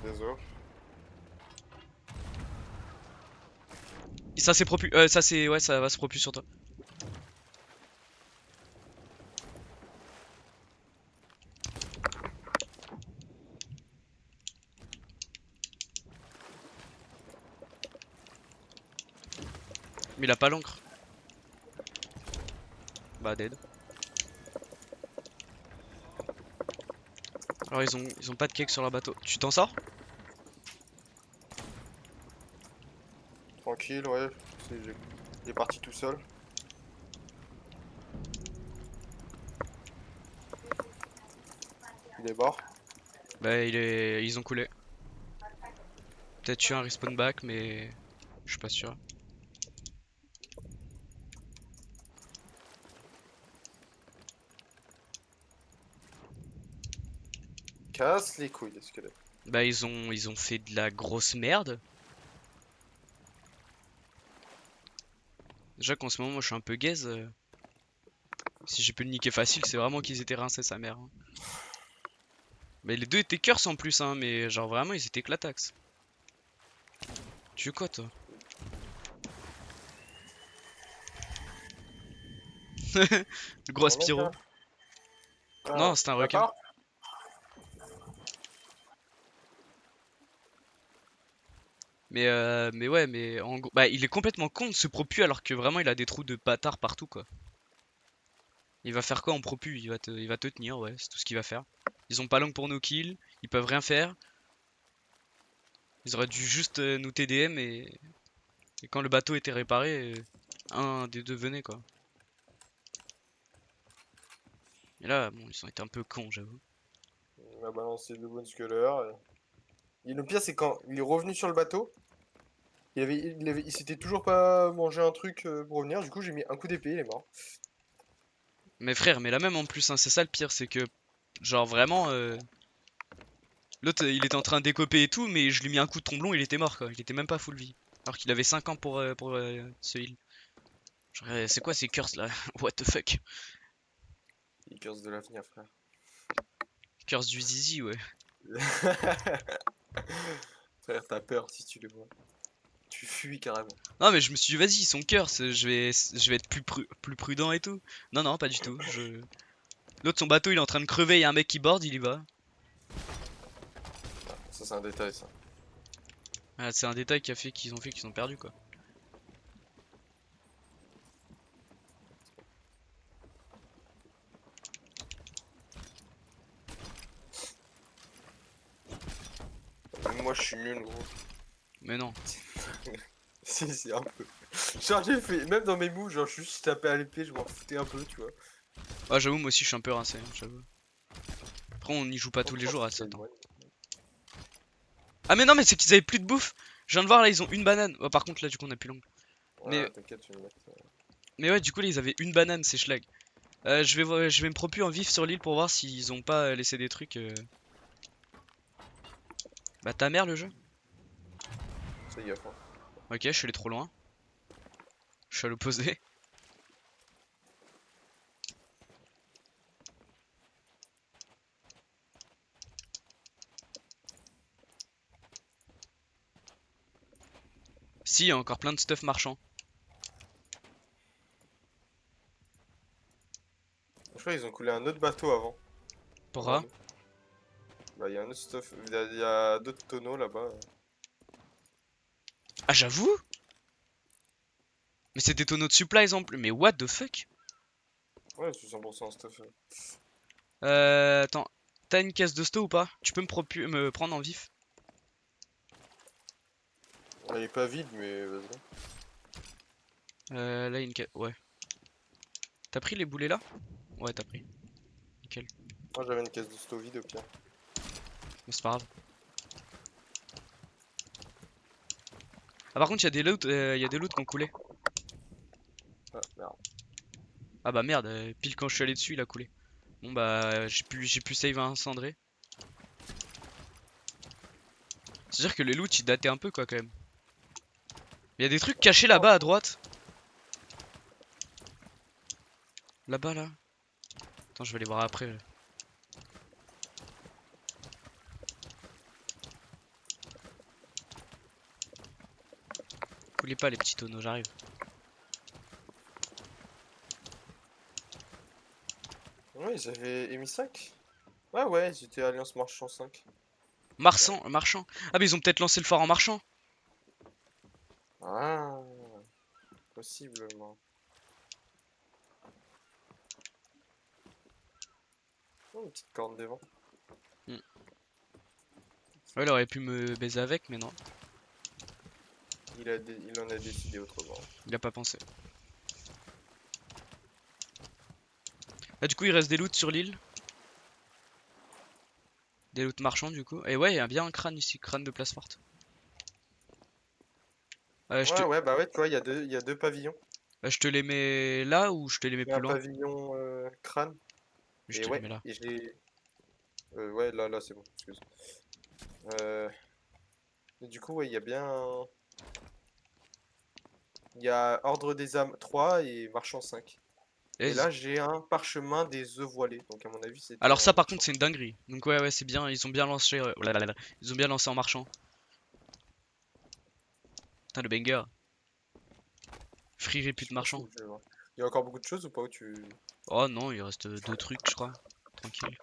Désolé. Ça c'est propu. Ça c'est. Ouais, ça va se propu sur toi. Mais il a pas l'encre. Bah, dead. Alors, ils ont pas de cake sur leur bateau. Tu t'en sors? Tranquille, ouais. Il est parti tout seul. Il est mort. Bah, ils ont coulé. Peut-être eu un respawn back, mais. Je suis pas sûr. Casse les couilles, les squelettes. Bah, ils ont fait de la grosse merde. Déjà qu'en ce moment, moi je suis un peu gaze. Si j'ai pu le niquer facile, c'est vraiment qu'ils étaient rincés sa mère. Hein. Mais les deux étaient curse en plus, hein, mais genre vraiment ils étaient clatax. Tu veux quoi toi? Le gros Un mec, Spyro. là. Ah, Non, c'était un requin. d'accord. Mais ouais, mais en gros, bah il est complètement con de se propu alors que vraiment il a des trous de bâtard partout quoi. Il va faire quoi en propu? Il va te tenir, ouais, c'est tout ce qu'il va faire. Ils ont pas long pour nous kill, ils peuvent rien faire. Ils auraient dû juste nous TDM et quand le bateau était réparé, un des deux venait quoi. Et là, bon, ils ont été un peu cons, j'avoue. Il m'a balancé deux bonnes scullers. Et le pire, c'est quand il est revenu sur le bateau, il s'était toujours pas mangé un truc pour revenir. Du coup, j'ai mis un coup d'épée, il est mort. Mais frère, mais là même en plus, hein, c'est ça le pire, c'est que, genre vraiment, l'autre il était en train de décoper et tout, mais je lui ai mis un coup de tromblon, il était mort quoi. Il était même pas full vie. Alors qu'il avait 5 ans pour ce heal. Genre, c'est quoi ces curses là? What the fuck? Il curse de l'avenir, frère. Curse du zizi, ouais. Frère, t'as peur si tu les vois. Tu fuis carrément. Non mais je me suis dit vas-y ils sont curse, je vais être plus prudent et tout. Non non pas du tout. L'autre son bateau il est en train de crever, il y a un mec qui board, il y va. Ça, c'est un détail, ça. Ah, c'est un détail qui a fait qu'ils ont perdu quoi. Même moi, je suis nul, gros. Mais non. Si, un peu. Genre, j'ai fait, même dans mes moves, genre, je suis juste tapé à l'épée, je m'en foutais un peu, tu vois. Ah j'avoue moi aussi je suis un peu rincé, hein, j'avoue. Après on n'y joue pas tous les jours à ça. Ouais. Ah mais non mais c'est qu'ils avaient plus de bouffe. Je viens de voir là ils ont une banane. Oh, par contre là du coup on a plus long. Ouais, t'inquiète, je vais me mettre. Mais ouais du coup là ils avaient une banane ces schlag. Je vais me propu en vif sur l'île pour voir s'ils ont pas laissé des trucs. Bah ta mère le jeu. Ça y est, hein. Ok je suis allé trop loin. Je suis à l'opposé. Si, il y a encore plein de stuff marchand. Je crois qu'ils ont coulé un autre bateau avant. Pourra. Bah, il y a un autre stuff. Il y a d'autres tonneaux là-bas. Ah j'avoue. Mais c'est des tonneaux de supplies en plus. Mais what the fuck? Ouais, c'est 100% stuff. Attends. T'as une caisse de sto ou pas? Tu peux me prendre en vif? Elle est pas vide, mais vas-y. Là, il y a une caisse. Ouais. T'as pris les boulets là? Ouais, t'as pris. Nickel. Moi, j'avais une caisse de sto vide au pire. Mais c'est pas grave. Ah, par contre, il y a des loots qui ont coulé. Ah, merde. Ah bah merde, pile quand je suis allé dessus, il a coulé. Bon bah, j'ai pu save un cendré. C'est-à-dire que les loots ils dataient un peu quoi quand même. Il y a des trucs cachés là-bas à droite. Là-bas là. Attends, je vais les voir après. Coulez pas les petits tonneaux, j'arrive. Ouais, ils avaient émis 5. Ouais, ils étaient Alliance Marchand 5. Marchand. Ah mais ils ont peut-être lancé le phare en marchand. Ah, possiblement. Oh, une petite corne des vents. Ouais, il aurait pu me baiser avec, mais non, Il en a décidé autrement. il a pas pensé. Ah, du coup, il reste des loots sur l'île. Des loots marchands, du coup. Et ouais, il y a bien un crâne ici, crâne de place forte. Ouais, bah ouais, tu vois, il y a deux pavillons. Je te les mets là ou je te les mets Il y a plus un loin? pavillon crâne. Je Et te les ouais, mets là. et je l'ai. Ouais, là, c'est bon, excuse. Euh, et du coup, ouais, il y a bien. Il y a Ordre des âmes 3 et Marchand 5. Et Et là, j'ai un parchemin des œufs voilés. Donc, à mon avis, c'était alors un ça, par marchand. contre, c'est une dinguerie. Donc ouais, c'est bien. Ils ont bien lancé. Blablabla. Ils ont bien lancé en marchand. Putain, le banger. Free Je répute sais pas si marchand. je vais voir. Il y a encore beaucoup de choses ou pas où tu. Oh non, il reste deux trucs, je crois. Tranquille.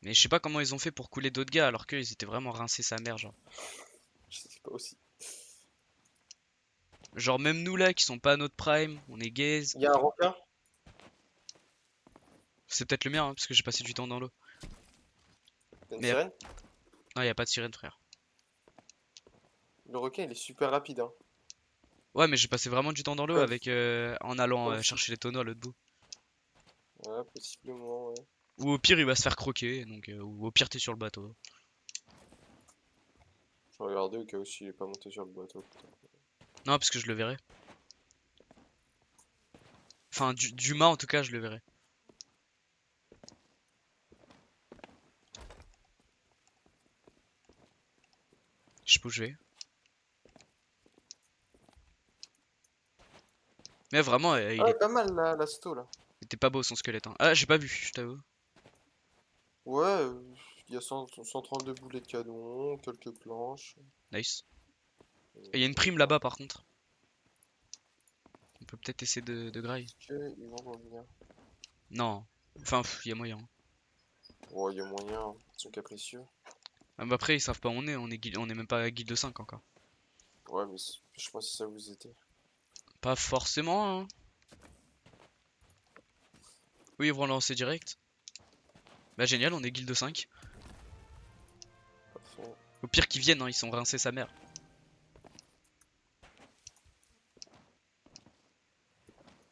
Mais je sais pas comment ils ont fait pour couler d'autres gars alors qu'ils étaient vraiment rincés sa mère, genre. Je sais pas aussi. Genre, même nous là qui sont pas à notre prime, on est gaze. Il y a un requin. C'est peut-être le mien, hein, parce que j'ai passé du temps dans l'eau. T'as une Mais sirène? non, y a pas de sirène, frère. Le requin, il est super rapide, hein. Ouais, mais j'ai passé vraiment du temps dans l'eau Ouais, avec en allant comme si. chercher les tonneaux à l'autre bout. Ouais, possiblement, ouais. Ou au pire, il va se faire croquer, donc ou au pire, t'es sur le bateau. Je vais regarder au cas où s'il est pas monté sur le bateau. Putain. Non, parce que je le verrai. Enfin, du mât en tout cas, je le verrai. Je sais pas où je vais. Mais vraiment, Ah, pas mal la sto là. il était pas beau son squelette. Hein. Ah, j'ai pas vu, je t'avoue. Ouais, il y a 132 boulets de canon, quelques planches. Nice. Et il y a une Et prime voilà. là-bas par contre. On peut peut-être essayer de graille. Est-ce qu'ils vont revenir? Non. Enfin, il y a moyen. Ouais, il y a moyen, hein. Ils sont capricieux. Ah, bah après, ils savent pas où on est même pas à guilde 5 encore. Ouais, mais je pense que ça vous était. Pas forcément, hein. Oui, ils vont lancer direct. Bah génial, on est guilde 5. Parfait. Au pire qu'ils viennent, hein, ils sont rincés sa mère.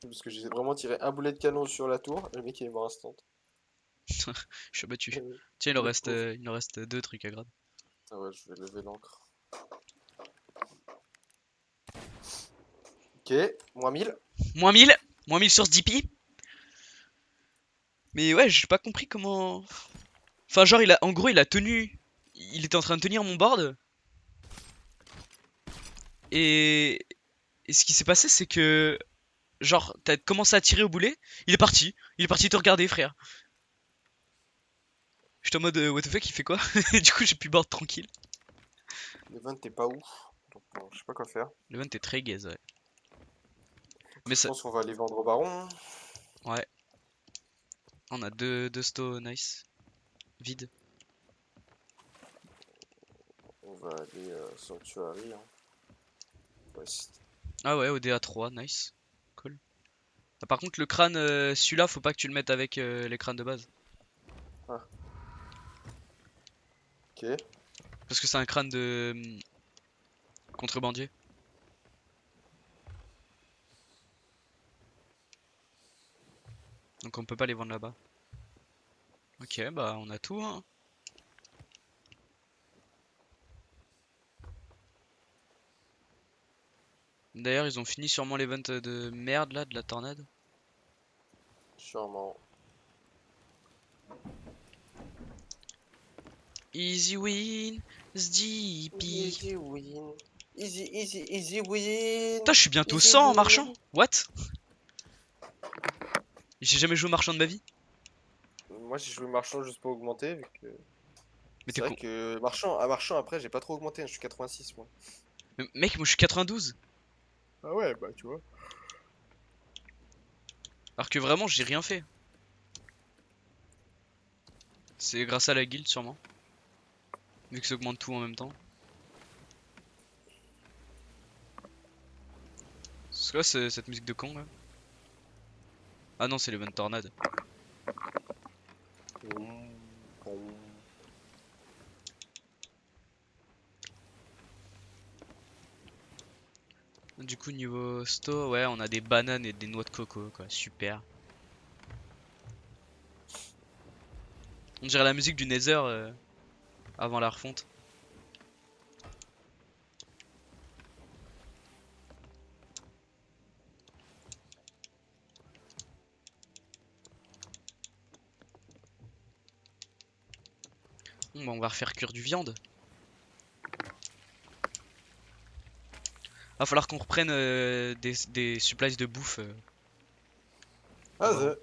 Parce que j'ai vraiment tiré un boulet de canon sur la tour, et le mec il est mort instant. Je suis abattu. Le Tiens, le pauvre. il en reste deux trucs à grade. Ah ouais, je vais lever l'encre. Ok, moins 1000. Moins 1000 Moins 1000 sur ce DP. Mais ouais, j'ai pas compris comment... Enfin, genre, en gros, il a tenu... Il était en train de tenir mon board. Et... Et ce qui s'est passé, c'est que... Genre, t'as commencé à tirer au boulet. Il est parti. Il est parti te regarder, frère. J'étais en mode, what the fuck, il fait quoi? Et du coup, j'ai pu board tranquille. L'event t'es pas ouf, donc bon, je sais pas quoi faire. L'event est très gaze, ouais. Mais Je ça... pense qu'on va aller vendre au baron, hein. Ouais. On a deux sto nice. Vide. On va aller Sanctuary, hein. West. Ah ouais, ODA 3, nice. Cool. Ah, par contre, le crâne, celui-là, faut pas que tu le mettes avec les crânes de base. Ah, ok. Parce que c'est un crâne de contrebandier. Donc on peut pas les vendre là-bas. Ok, bah on a tout, hein. D'ailleurs, ils ont fini sûrement l'event de merde là, de la tornade. Sûrement. Easy win, SDP. Easy win. Easy, easy, easy win. Putain, je suis bientôt Easy 100 en marchand. win. What? J'ai jamais joué au marchand de ma vie. Moi j'ai joué marchand juste pour augmenter, vu que... Mais C'est t'es vrai con. que marchand après j'ai pas trop augmenté, hein, je suis 86 moi. Mais mec, moi je suis 92. Ah ouais, bah tu vois. Alors que vraiment, j'ai rien fait. C'est grâce à la guilde sûrement. Vu que ça augmente tout en même temps. C'est quoi cette musique de con là? Ah non, c'est l'event tornade. Boum, boum. Du coup, niveau sto, ouais, on a des bananes et des noix de coco, quoi. Super. On dirait la musique du Nether avant la refonte. Bon, bah, on va refaire cuire du viande. Va falloir qu'on reprenne des supplies de bouffe. Au Ah, baron.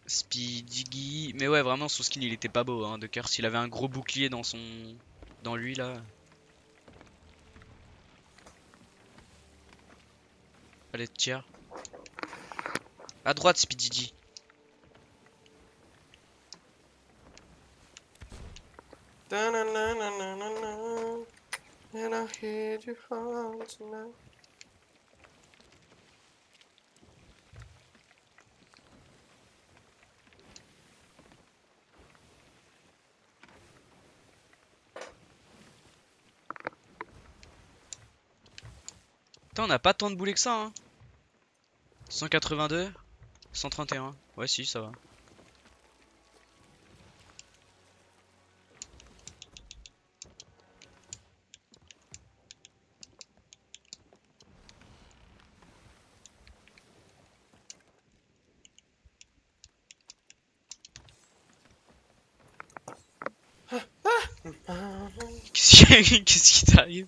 Speedy. Mais ouais, vraiment, son skin il était pas beau, hein, de cœur. S'il avait un gros bouclier dans son Dans lui là. Allez, tire. À droite, Speedy. Ta-na-na-na-na-na-na, and I hear you hum tonight. Putain, on a pas tant de boulets que ça, hein. 182, 131. Ouais, si, ça va. Qu'est-ce qui t'arrive?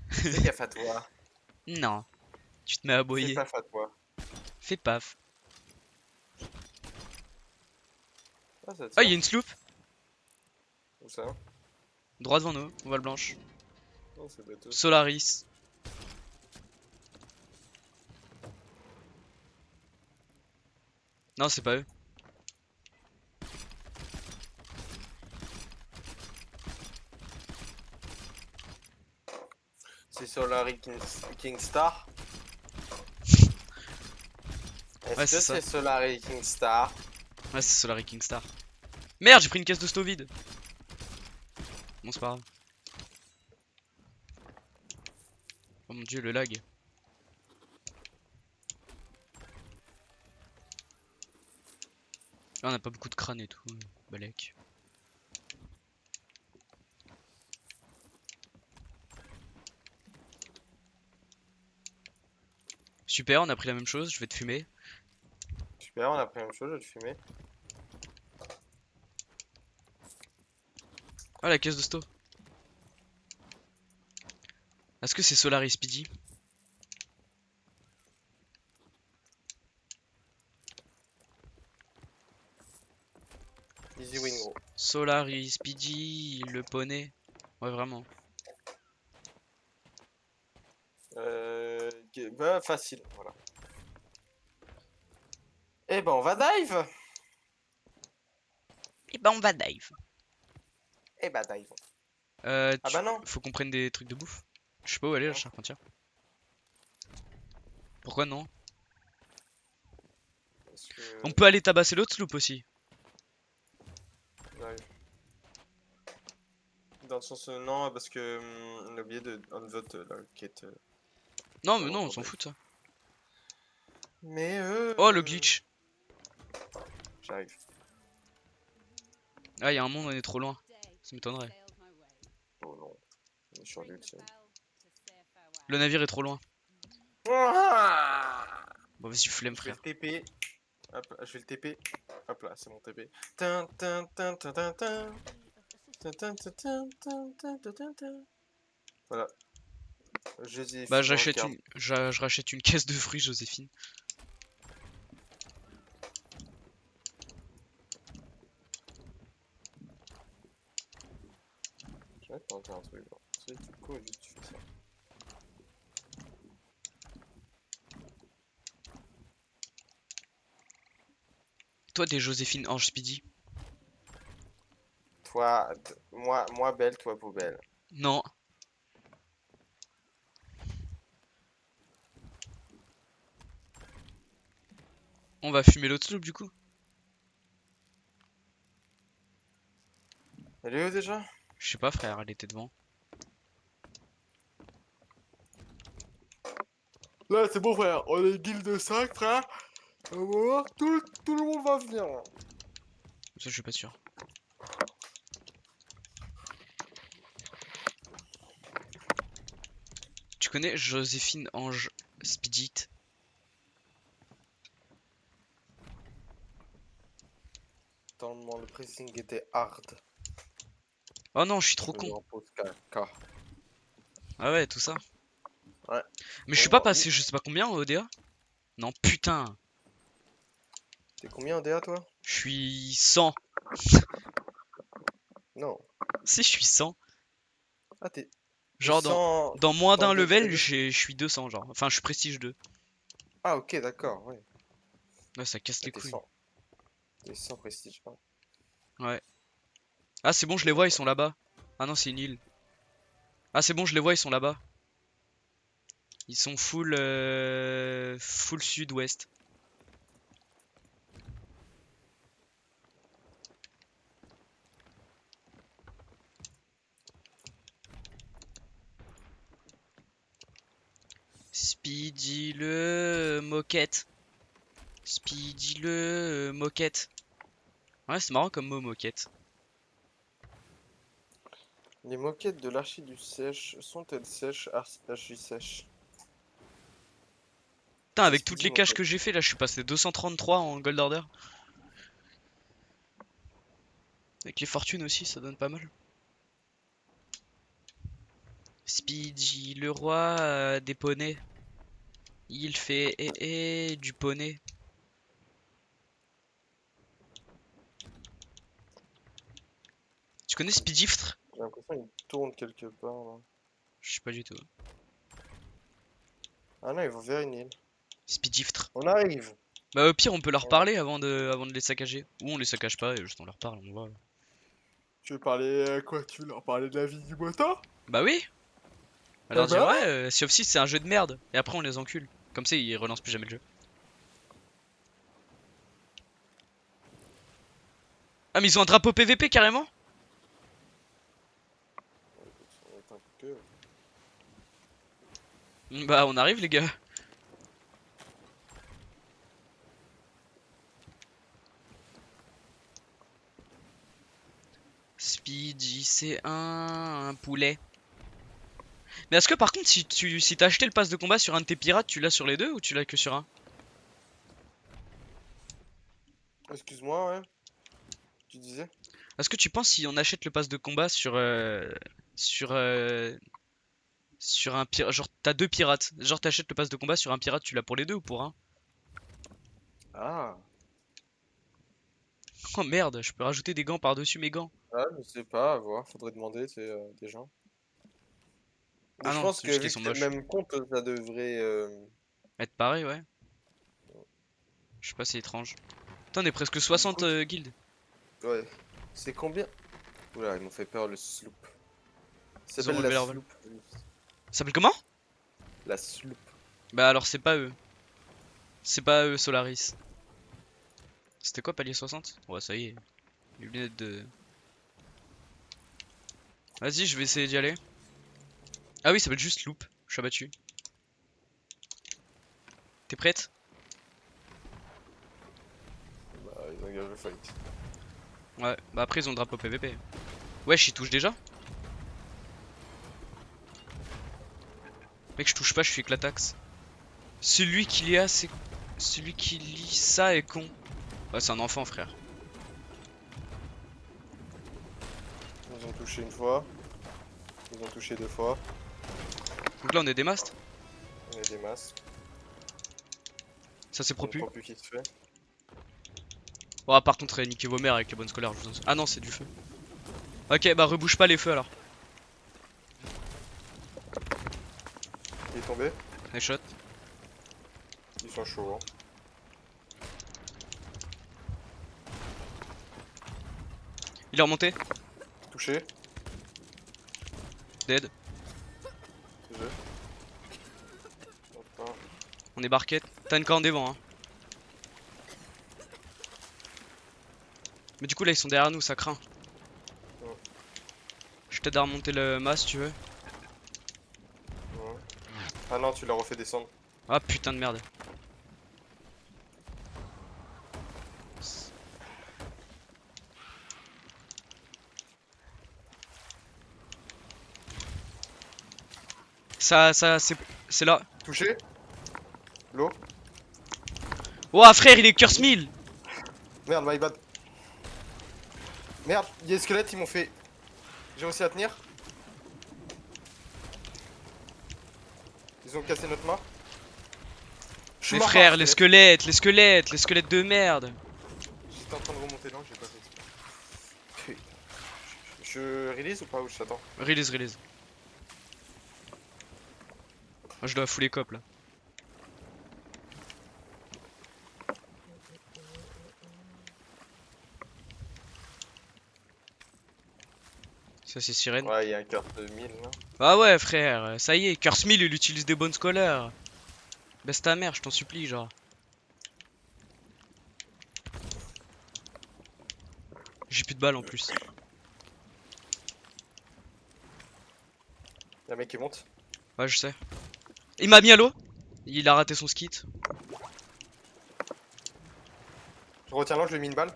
Fais gaffe à toi. Non. Tu te mets à Fais aboyer. pas à toi. Fais paf. Ah, ça Ah, tire. il y a une sloop. Où ça? Droit devant nous, voile blanche. Non, c'est bateau. Solaris. Non, c'est pas eux. C'est Solari Kingstar. Est-ce Ouais, que c'est ça. c'est Solari Kingstar? Ouais, c'est Solari Kingstar. Merde, j'ai pris une caisse de sto vide. Bon, c'est pas grave. Oh mon dieu, le lag. Ah, on a pas beaucoup de crânes et tout. Balek. Super, on a pris la même chose, je vais te fumer. Super, on a pris la même chose, je vais te fumer. Ah, la caisse de sto. Est-ce que c'est Solaris Speedy? Easy win, gros. Solaris Speedy, le poney. Ouais, vraiment. Bah, facile, voilà. Eh ben, on va dive! Et bah, on va dive. Eh bah, dive. Euh, Ah tu- bah non! Faut qu'on prenne des trucs de bouffe. Je sais pas où elle est la Non. charpentière. Pourquoi non? Parce que... On peut aller tabasser l'autre sloop aussi. Dive. Dans le sens, non, parce que on a oublié de unvote la quête. Non, mais vraiment non, on pour s'en dive. fout de ça. Mais Oh, le glitch. J'arrive. Ah, y'a un monde, on est trop loin. Ça m'étonnerait. Oh non. On est sur l'ultime. Le navire est trop loin. Ah, Bon, vas-y, flemme, je vais frère. le TP. Hop, je vais le TP. Hop là, c'est mon TP. Tin, tin, tin, tin, tin, tin. Tin, tin, tin, tin, tin, tin, tin, tin, tin. Voilà. Joséphine Bah, en garde. je rachète une caisse de fruits, Joséphine. Je vais tenter un truc. Genre. Tu sais, du coup, juste tu fais ça. Toi, t'es Joséphine Ange Speedy? Toi, moi belle, toi poubelle. Non. On va fumer l'autre sloop du coup. Elle est où déjà? Je sais pas, frère, elle était devant. Là, c'est bon, frère. On est guild de 5, frère. On va voir, tout le monde va venir. Ça, je suis pas sûr. Tu connais Joséphine Ange Speedy? Tellement le pressing était hard. Oh non, je suis trop Je me con. repose KK. Ah ouais, tout ça. Ouais. Mais je suis Bon, pas passé, je sais pas combien au ODA. Non, putain. T'es combien en DA, toi? Je suis 100. Non. Si, je suis 100. Ah, t'es Genre, dans moins d'un dans level, level. je suis 200, genre. Enfin, je suis prestige 2. Ah, ok, d'accord, ouais. Ouais, ça casse Ah, les t'es couilles. 100. T'es 100 prestige. Ah, Ouais. Ah, c'est bon, je les vois, ils sont là-bas. Ah non, c'est une île. Ah, c'est bon, je les vois, ils sont là-bas. Ils sont full sud-ouest. Speedy le moquette. Speedy le moquette. Ouais, c'est marrant comme mot moquette. les moquettes de l'archi du sèche sont-elles sèches, archi sèche? Putain, C'est avec toutes Speedy les caches moquette. que j'ai fait là, je suis passé 233 en gold order. Avec les fortunes aussi, ça donne pas mal. Speedy, le roi des poneys. Il fait du poney. Tu connais Speediftre? J'ai l'impression qu'il tourne quelque part là. Je sais pas du tout. Ah non, ils vont vers une île. Speediftre. On arrive. Bah au pire on peut leur Ouais. parler avant de les saccager. Ou on les saccage pas et juste on leur parle, on voit. Tu veux parler quoi? Tu veux leur parler de la vie du moteur? Bah oui. Ah Alors dire bah ouais, Sea of Thieves c'est un jeu de merde. Et après on les encule. Comme ça ils relancent plus jamais le jeu. Ah mais ils ont un drapeau PVP carrément? ouais. Attends que. Bah on arrive les gars. Speedy c'est un poulet. Mais est-ce que par contre si t'as acheté le pass de combat sur un de tes pirates, tu l'as sur les deux ou tu l'as que sur un? Excuse-moi, ouais. Tu disais? Est-ce que tu penses si on achète le pass de combat sur sur un pirate, genre t'as deux pirates, genre t'achètes le pass de combat sur un pirate, tu l'as pour les deux ou pour un? Ah. Oh merde, je peux rajouter des gants par-dessus mes gants. Ah, je sais pas, à voir. Faudrait demander, tu sais, des gens. Mais Ah je non, pense c'est que juste qu'ils vu sont que c'est le moches. même compte, ça devrait. Être pareil, ouais. Je sais pas, c'est étrange. Putain, on est presque Du 60 coup, guildes. ouais. C'est combien? Oula, ils m'ont fait peur le sloop. Ça Ils ont s'appelle la relevé leur vol. sloop. Ça s'appelle comment? La sloop. Bah alors c'est pas eux. C'est pas eux Solaris. C'était quoi palier 60? Ouais, ça y est. Les lunettes de... Vas-y, je vais essayer d'y aller. Ah oui, ça s'appelle juste Loop. Je suis abattu. T'es prête? Bah, ils engagent le fight. Ouais, bah après ils ont le drapeau PVP. Wesh, ils touchent déjà? Mec, je touche pas, je suis avec la taxe. Celui qui lit a, c'est... Celui qui lit ça est con. Ouais, c'est un enfant, frère. Ils ont touché une fois. Ils ont touché deux fois. Donc là, on est des mastes. On a des masques. Ça, c'est Il y a une propu. propu qui se fait. Oh, par contre, niquez vos mères avec les bonnes scolaires, je vous en... Ah non, c'est du feu. Ok, bah rebouge pas les feux alors. Il est tombé. Les shots. Ils sont chauds. Hein. Il est remonté. Touché. Dead. GG. Hop, On est barquette. T'as une corne des vents, hein. Mais du coup, là, ils sont derrière nous, ça craint. Ouais. Je t'aide à remonter le mât si tu veux. ouais. Ah non, tu l'as refait descendre. Ah putain de merde. Ça, c'est là. Touché. L'eau. Ouah, frère, il est curse 1000. Merde, my bad. Merde, il y a des squelettes, ils m'ont fait. J'ai réussi à tenir. Ils ont cassé notre mât. Je suis Mais mort par frère, un les squelette. les squelettes de merde. J'étais en train de remonter là, j'ai pas fait exprès. Putain. Je je release ou pas, ou je t'attends? Release, release. Moi, je dois fouler cop là. Ça c'est sirène. Ouais, il y a un cœur de 1000 là. Ah ouais frère, ça y est, Curse 1000 il utilise des bonnes scolaires. Baisse ta mère, je t'en supplie genre. J'ai plus de balles en plus. Y'a un mec qui monte. Ouais je sais. Il m'a mis à l'eau. Il a raté son skit. Je retiens là, je lui ai mis une balle.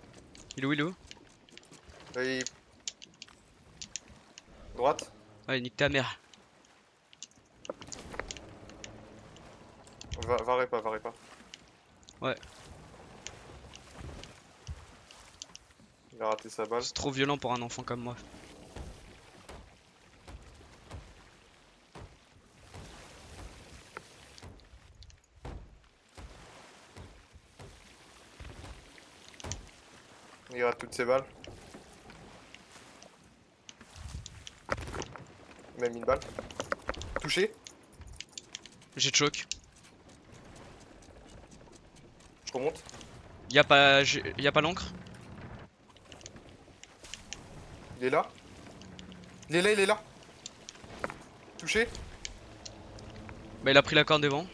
Il est où, il est où? Et... Droite. Ouais nique ta mère. Varez pas, varez pas. Ouais. Il a raté sa balle. C'est trop violent pour un enfant comme moi. Il rate toutes ses balles. Même une balle. Touché. J'ai choke. Je remonte. Y'a pas l'encre. Il est là. Il est là, il est là. Touché. Bah il a pris la corde devant.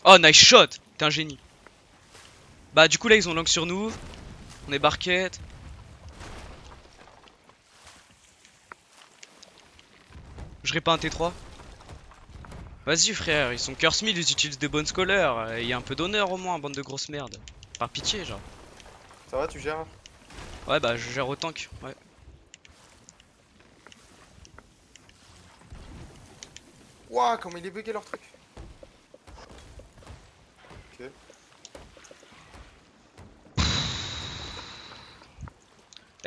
Oh nice shot. T'es un génie. Bah du coup là ils ont l'encre sur nous. On est barquette. Je répare un T3. Vas-y frère, ils sont Curse 1000, ils utilisent des bonnes scolaires. Il y a un peu d'honneur au moins, bande de grosses merdes. Par pitié genre. Ça va, tu gères? Ouais bah je gère au tank, ouais. Ouah, comment il est bugué leur truc. Ok.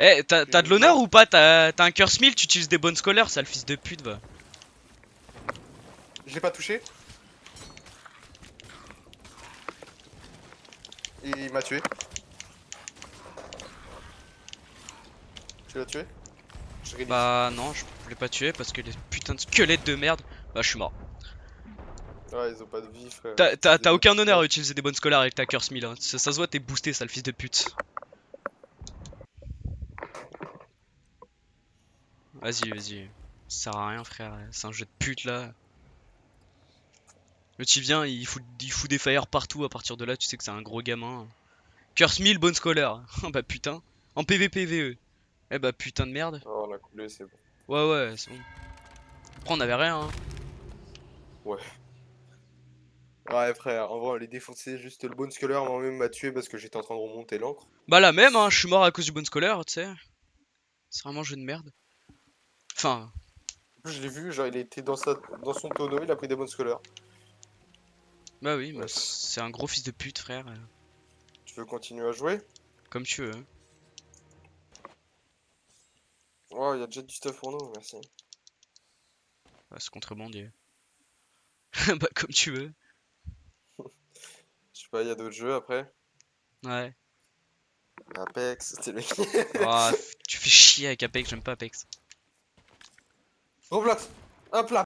Eh, t'as de l'honneur ou pas? T'as un Curse 1000, tu utilises des bonnes scolaires, sale fils de pute va. Je l'ai pas touché. Et il m'a tué. Tu l'as tué? Je release. Bah non, je l'ai pas tué parce que les putains de squelettes de merde. Bah je suis mort. Ouais, ils ont pas de vie, frère. T'as aucun honneur à utiliser des bonnes scolaires avec ta Curse 1000 hein. Ça se voit, t'es boosté, sale fils de pute. Vas-y, vas-y. Ça sert à rien frère, c'est un jeu de pute là. Le type vient, il fout des fire partout, à partir de là tu sais que c'est un gros gamin. Curse 1000, bonne scolaire. Bah putain. En PVPVE. Eh bah putain de merde. Oh, on a coulé, c'est bon. Ouais ouais, c'est bon. Après on avait rien hein. Ouais. Ouais, frère, en vrai, on les défoncé. Juste le bon scholar moi-même m'a tué parce que j'étais en train de remonter l'encre. Bah là même hein, je suis mort à cause du bonne scolaire, tu sais. C'est vraiment un jeu de merde. Enfin, En plus, je l'ai vu, genre, il était dans son tonneau, il a pris des bonnes scholars. bah oui, bah, Ouais. c'est un gros fils de pute frère. Tu veux continuer à jouer? Comme tu veux. Hein. Oh, il y a déjà du stuff pour nous, merci. Bah, c'est contrebandier. Bah comme tu veux. Je sais pas, il y a d'autres jeux après. Ouais. Apex, c'était le Oh, tu fais chier avec Apex, j'aime pas Apex. Replate! Hop là!